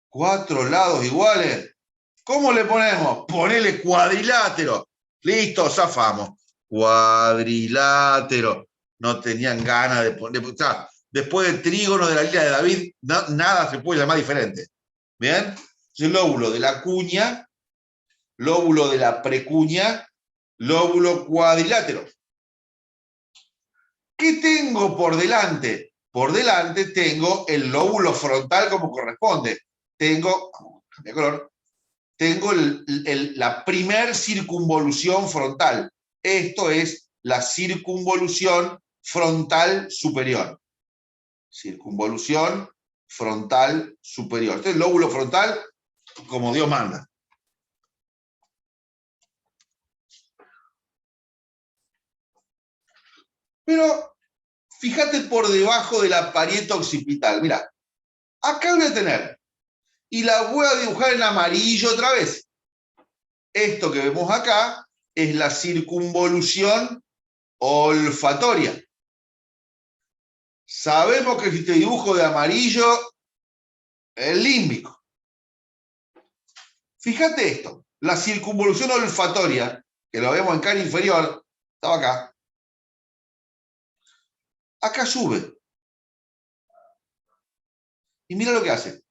4 lados iguales. ¿Cómo le ponemos? Ponele cuadrilátero. Listo, zafamos. Cuadrilátero. No tenían ganas de poner. O sea, después del trígono de la línea de David, nada se puede llamar diferente. ¿Bien? El lóbulo de la cuña, lóbulo de la precuña, lóbulo cuadrilátero. ¿Qué tengo por delante? Por delante tengo el lóbulo frontal como corresponde. Tengo, cambia de color, tengo la primer circunvolución frontal. Esto es la circunvolución frontal superior. Circunvolución frontal superior. Este es el lóbulo frontal como Dios manda. Pero fíjate por debajo de la parieta occipital. Mira, acá voy a tener, y la voy a dibujar en amarillo otra vez. Esto que vemos acá es la circunvolución olfatoria. Sabemos que si este dibujo de amarillo es límbico. Fíjate esto, la circunvolución olfatoria, que lo vemos en cara inferior, estaba acá. Acá sube. Y mira lo que hace.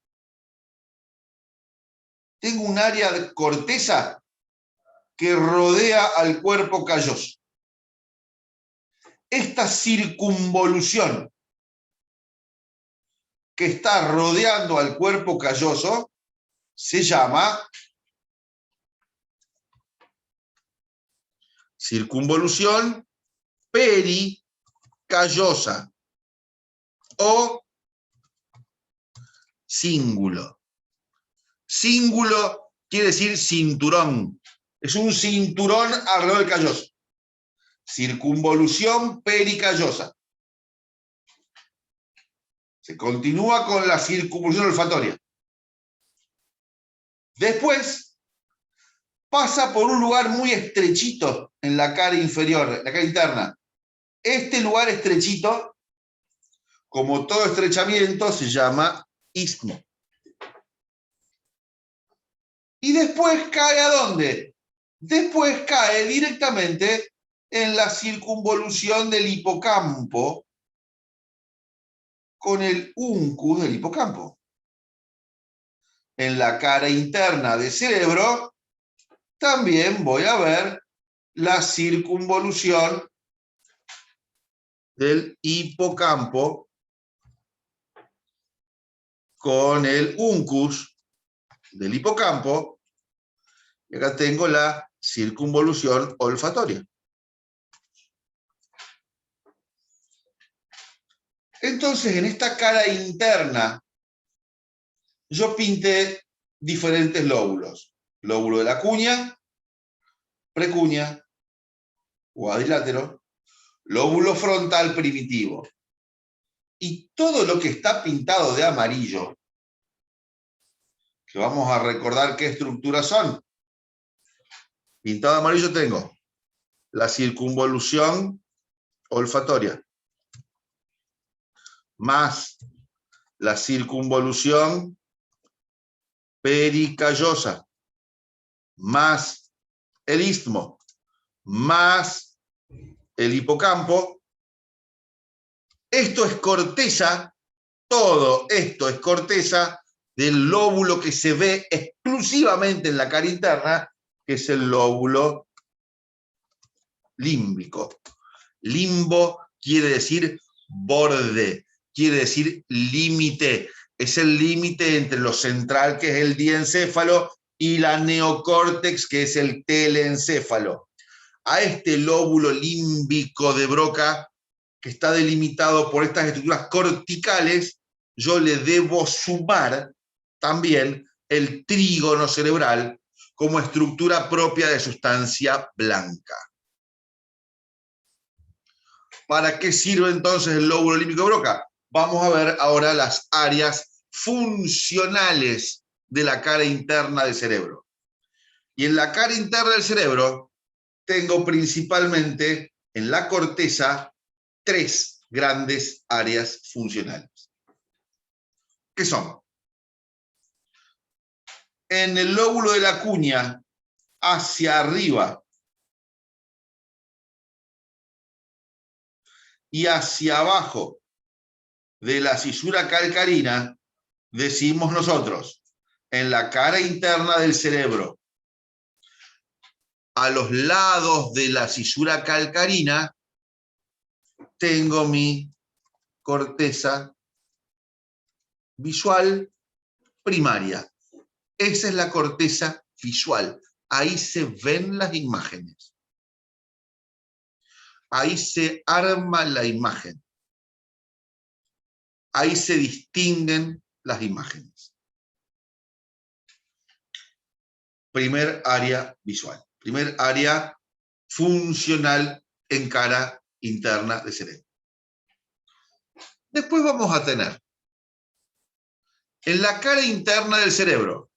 Tengo un área de corteza que rodea al cuerpo calloso. Esta circunvolución que está rodeando al cuerpo calloso se llama circunvolución pericallosa o cíngulo. Cíngulo quiere decir cinturón. Es un cinturón alrededor del calloso. Circunvolución pericallosa. Se continúa con la circunvolución olfatoria. Después pasa por un lugar muy estrechito en la cara inferior, en la cara interna. Este lugar estrechito, como todo estrechamiento, se llama istmo. Y después cae ¿a dónde? Después cae directamente en la circunvolución del hipocampo con el uncus del hipocampo. En la cara interna del cerebro también voy a ver la circunvolución del hipocampo con el uncus del hipocampo, y acá tengo la circunvolución olfatoria. Entonces, en esta cara interna, yo pinté diferentes lóbulos. Lóbulo de la cuña, precuña, cuadrilátero, lóbulo frontal primitivo. Y todo lo que está pintado de amarillo, que vamos a recordar qué estructuras son. Pintado de amarillo tengo la circunvolución olfatoria, más la circunvolución pericallosa, más el istmo, más el hipocampo. Esto es corteza, todo esto es corteza del lóbulo que se ve exclusivamente en la cara interna, que es el lóbulo límbico. Limbo quiere decir borde, quiere decir límite. Es el límite entre lo central, que es el diencéfalo, y la neocórtex, que es el telencéfalo. A este lóbulo límbico de Broca, que está delimitado por estas estructuras corticales, yo le debo sumar también el trígono cerebral como estructura propia de sustancia blanca. ¿Para qué sirve entonces el lóbulo límbico de Broca? Vamos a ver ahora las áreas funcionales de la cara interna del cerebro. Y en la cara interna del cerebro tengo principalmente en la corteza 3 grandes áreas funcionales. ¿Qué son? En el lóbulo de la cuña, hacia arriba y hacia abajo de la cisura calcarina, decimos nosotros, en la cara interna del cerebro, a los lados de la cisura calcarina, tengo mi corteza visual primaria. Esa es la corteza visual. Ahí se ven las imágenes. Ahí se arma la imagen. Ahí se distinguen las imágenes. Primer área visual. Primer área funcional en cara interna del cerebro. Después vamos a tener en la cara interna del cerebro,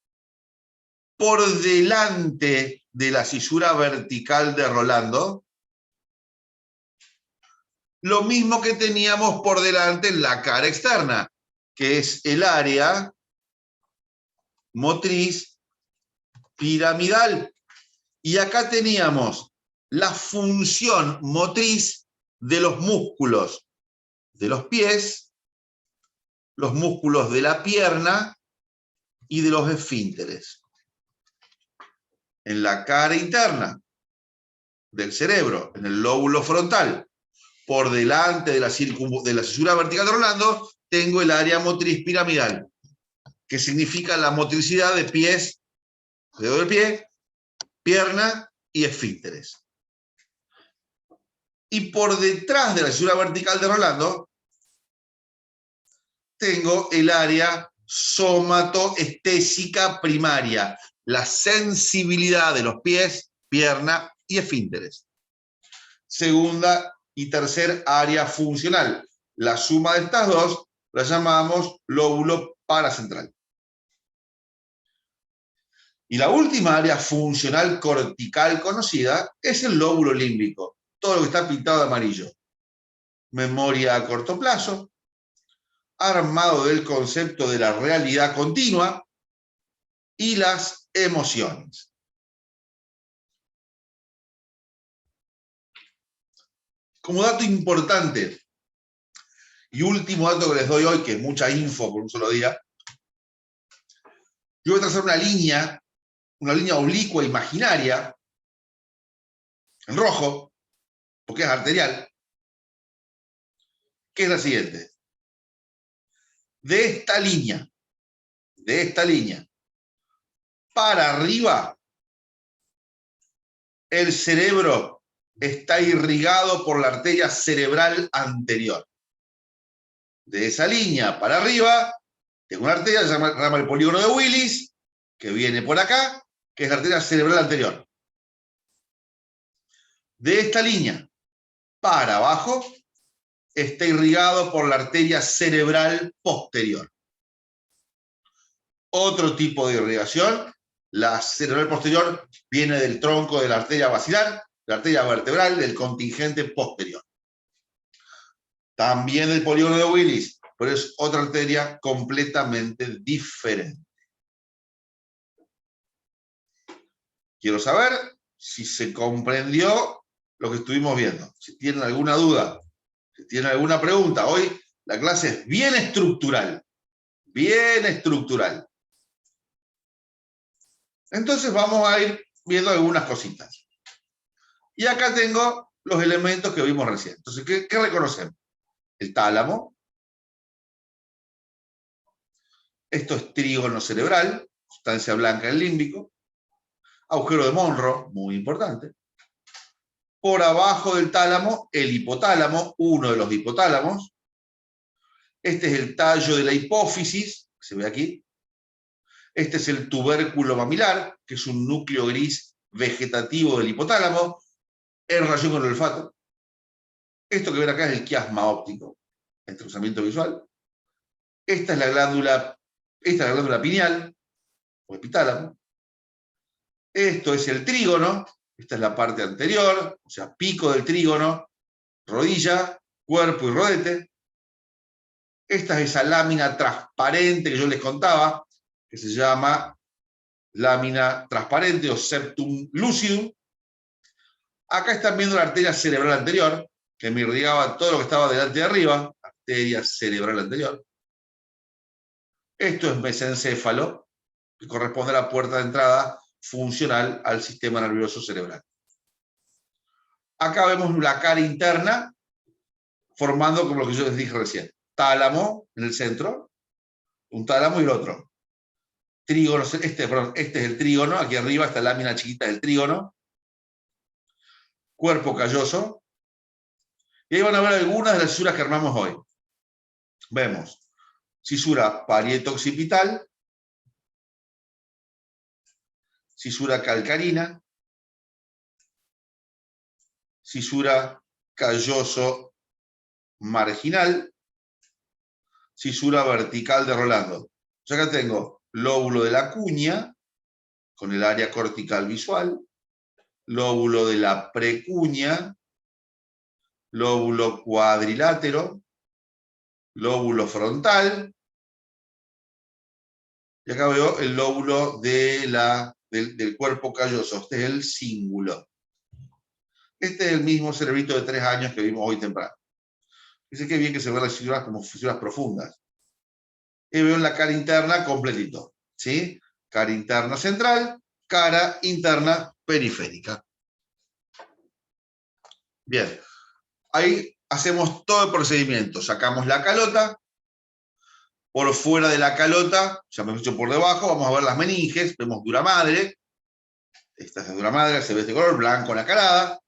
por delante de la cisura vertical de Rolando, lo mismo que teníamos por delante en la cara externa, que es el área motriz piramidal. Y acá teníamos la función motriz de los músculos de los pies, los músculos de la pierna y de los esfínteres. En la cara interna del cerebro, en el lóbulo frontal, por delante de la cisura vertical de Rolando, tengo el área motriz piramidal, que significa la motricidad de pies, dedo del pie, pierna y esfínteres. Y por detrás de la cisura vertical de Rolando, tengo el área somatoestésica primaria, la sensibilidad de los pies, pierna y esfínteres. Segunda y tercer área funcional. La suma de estas dos la llamamos lóbulo paracentral. Y la última área funcional cortical conocida es el lóbulo límbico, todo lo que está pintado de amarillo. Memoria a corto plazo, armado del concepto de la realidad continua y las emociones. Como dato importante, y último dato que les doy hoy, que es mucha info por un solo día, yo voy a trazar una línea oblicua imaginaria, en rojo, porque es arterial, que es la siguiente. De esta línea, para arriba, el cerebro está irrigado por la arteria cerebral anterior. De esa línea para arriba, tengo una arteria que se llama el polígono de Willis, que viene por acá, que es la arteria cerebral anterior. De esta línea para abajo, está irrigado por la arteria cerebral posterior. Otro tipo de irrigación, la cerebral posterior viene del tronco de la arteria basilar, la arteria vertebral del contingente posterior. También del polígono de Willis, pero es otra arteria completamente diferente. Quiero saber si se comprendió lo que estuvimos viendo. Si tienen alguna duda, si tienen alguna pregunta. Hoy la clase es bien estructural. Bien estructural. Entonces vamos a ir viendo algunas cositas. Y acá tengo los elementos que vimos recién. Entonces, ¿qué reconocemos? El tálamo. Esto es trígono cerebral, sustancia blanca del límbico. Agujero de Monro, muy importante. Por abajo del tálamo, el hipotálamo, uno de los hipotálamos. Este es el tallo de la hipófisis, que se ve aquí. Este es el tubérculo mamilar, que es un núcleo gris vegetativo del hipotálamo, en relación con el olfato. Esto que ven acá es el quiasma óptico, entruzamiento visual. Esta es la glándula pineal, o epitálamo. Esto es el trígono, esta es la parte anterior, o sea, pico del trígono, rodilla, cuerpo y rodete. Esta es esa lámina transparente que yo les contaba, que se llama lámina transparente o septum lucidum. Acá están viendo la arteria cerebral anterior, que me irrigaba todo lo que estaba delante de arriba, arteria cerebral anterior. Esto es mesencéfalo, que corresponde a la puerta de entrada funcional al sistema nervioso cerebral. Acá vemos la cara interna, formando como lo que yo les dije recién. Tálamo en el centro, un tálamo y el otro. trígono, este es el trígono, aquí arriba esta lámina chiquita del trígono, cuerpo calloso, y ahí van a ver algunas de las cisuras que armamos hoy. Vemos cisura parieto-occipital, cisura calcarina, cisura calloso marginal, cisura vertical de Rolando. Yo acá tengo lóbulo de la cuña, con el área cortical visual, lóbulo de la precuña, lóbulo cuadrilátero, lóbulo frontal, y acá veo el lóbulo del cuerpo calloso, este es el cíngulo. Este es el mismo cerebrito de 3 años que vimos hoy temprano. Dice que bien que se ven las fisuras como fisuras profundas. Y veo en la cara interna completito, ¿sí? Cara interna central, cara interna periférica. Bien, ahí hacemos todo el procedimiento. Sacamos la calota, por fuera de la calota, ya me he dicho por debajo, vamos a ver las meninges, vemos dura madre, esta es la dura madre, se ve este color, blanco nacarada,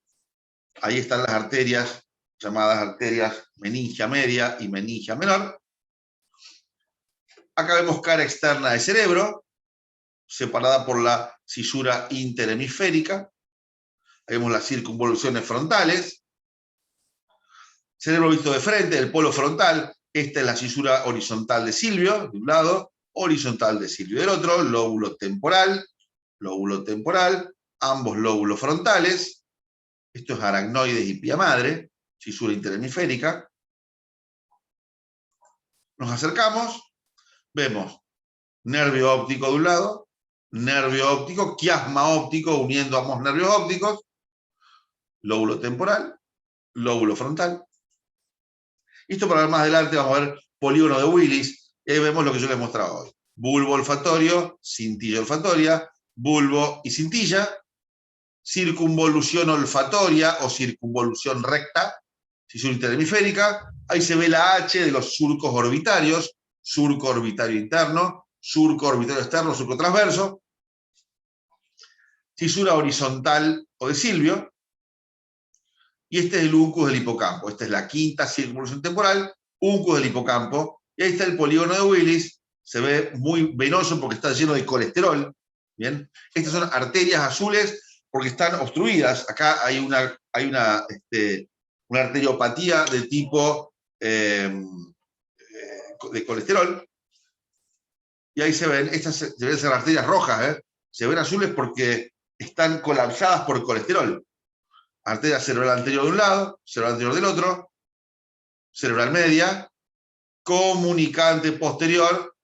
ahí están las arterias, llamadas arterias meningia media y meningia menor. Acá vemos cara externa del cerebro, separada por la cisura interhemisférica, ahí vemos las circunvoluciones frontales, cerebro visto de frente, el polo frontal, esta es la cisura horizontal de Silvio, de un lado, horizontal de Silvio del otro, lóbulo temporal, ambos lóbulos frontales, esto es aracnoides y pía madre, cisura interhemisférica. Nos acercamos, vemos nervio óptico de un lado, nervio óptico, quiasma óptico uniendo ambos nervios ópticos, lóbulo temporal, lóbulo frontal. Esto para ver más adelante vamos a ver polígono de Willis, y ahí vemos lo que yo les he mostrado hoy. Bulbo olfatorio, cintilla olfatoria, bulbo y cintilla, circunvolución olfatoria o circunvolución recta, cisura interhemisférica, ahí se ve la H de los surcos orbitarios, surco orbitario interno, surco orbitario externo, surco transverso, cisura horizontal o de Silvio, y este es el uncus del hipocampo. Esta es la quinta circunvolución temporal, uncus del hipocampo, y ahí está el polígono de Willis, se ve muy venoso porque está lleno de colesterol, ¿bien? Estas son arterias azules porque están obstruidas. Acá hay una arteriopatía de tipo de colesterol, y ahí se ven, estas deben ser arterias rojas, se ven azules porque están colapsadas por colesterol. Arteria cerebral anterior de un lado, cerebral anterior del otro, cerebral media, comunicante posterior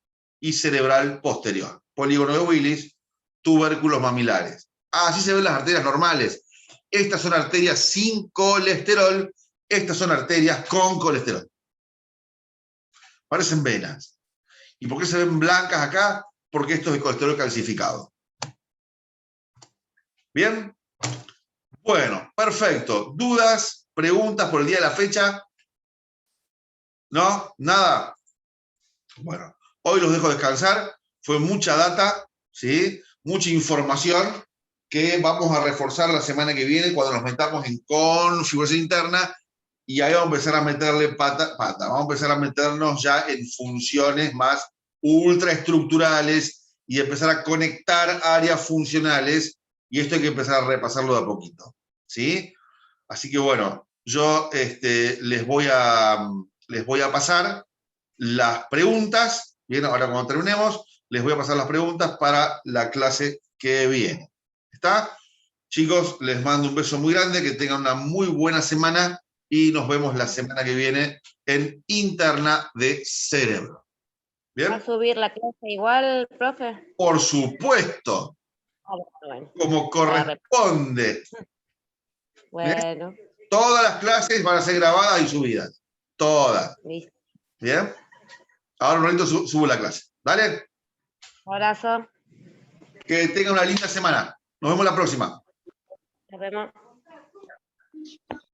y cerebral posterior. Polígono de Willis, tubérculos mamilares. Así se ven las arterias normales. Estas son arterias sin colesterol, estas son arterias con colesterol. Parecen venas. ¿Y por qué se ven blancas acá? Porque esto es de colesterol calcificado. ¿Bien? Bueno, perfecto. ¿Dudas, preguntas por el día de la fecha? ¿No? ¿Nada? Bueno, hoy los dejo descansar. Fue mucha data, ¿sí? Mucha información que vamos a reforzar la semana que viene cuando nos metamos en configuración interna y ahí vamos a empezar a meterle pata. Vamos a empezar a meternos ya en funciones más ultraestructurales y empezar a conectar áreas funcionales, y esto hay que empezar a repasarlo de a poquito, ¿sí? Así que bueno, yo les voy a pasar las preguntas. Bien, ahora cuando terminemos, les voy a pasar las preguntas para la clase que viene. ¿Está? Chicos, les mando un beso muy grande, que tengan una muy buena semana y nos vemos la semana que viene en Interna de Cerebro. ¿Bien? ¿Va a subir la clase igual, profe? Por supuesto. Bueno. Como corresponde. Bueno. ¿Bien? Todas las clases van a ser grabadas y subidas. Todas. Listo. ¿Bien? Ahora un momento subo la clase. ¿Dale? Abrazo. Que tengan una linda semana. Nos vemos la próxima. Nos vemos.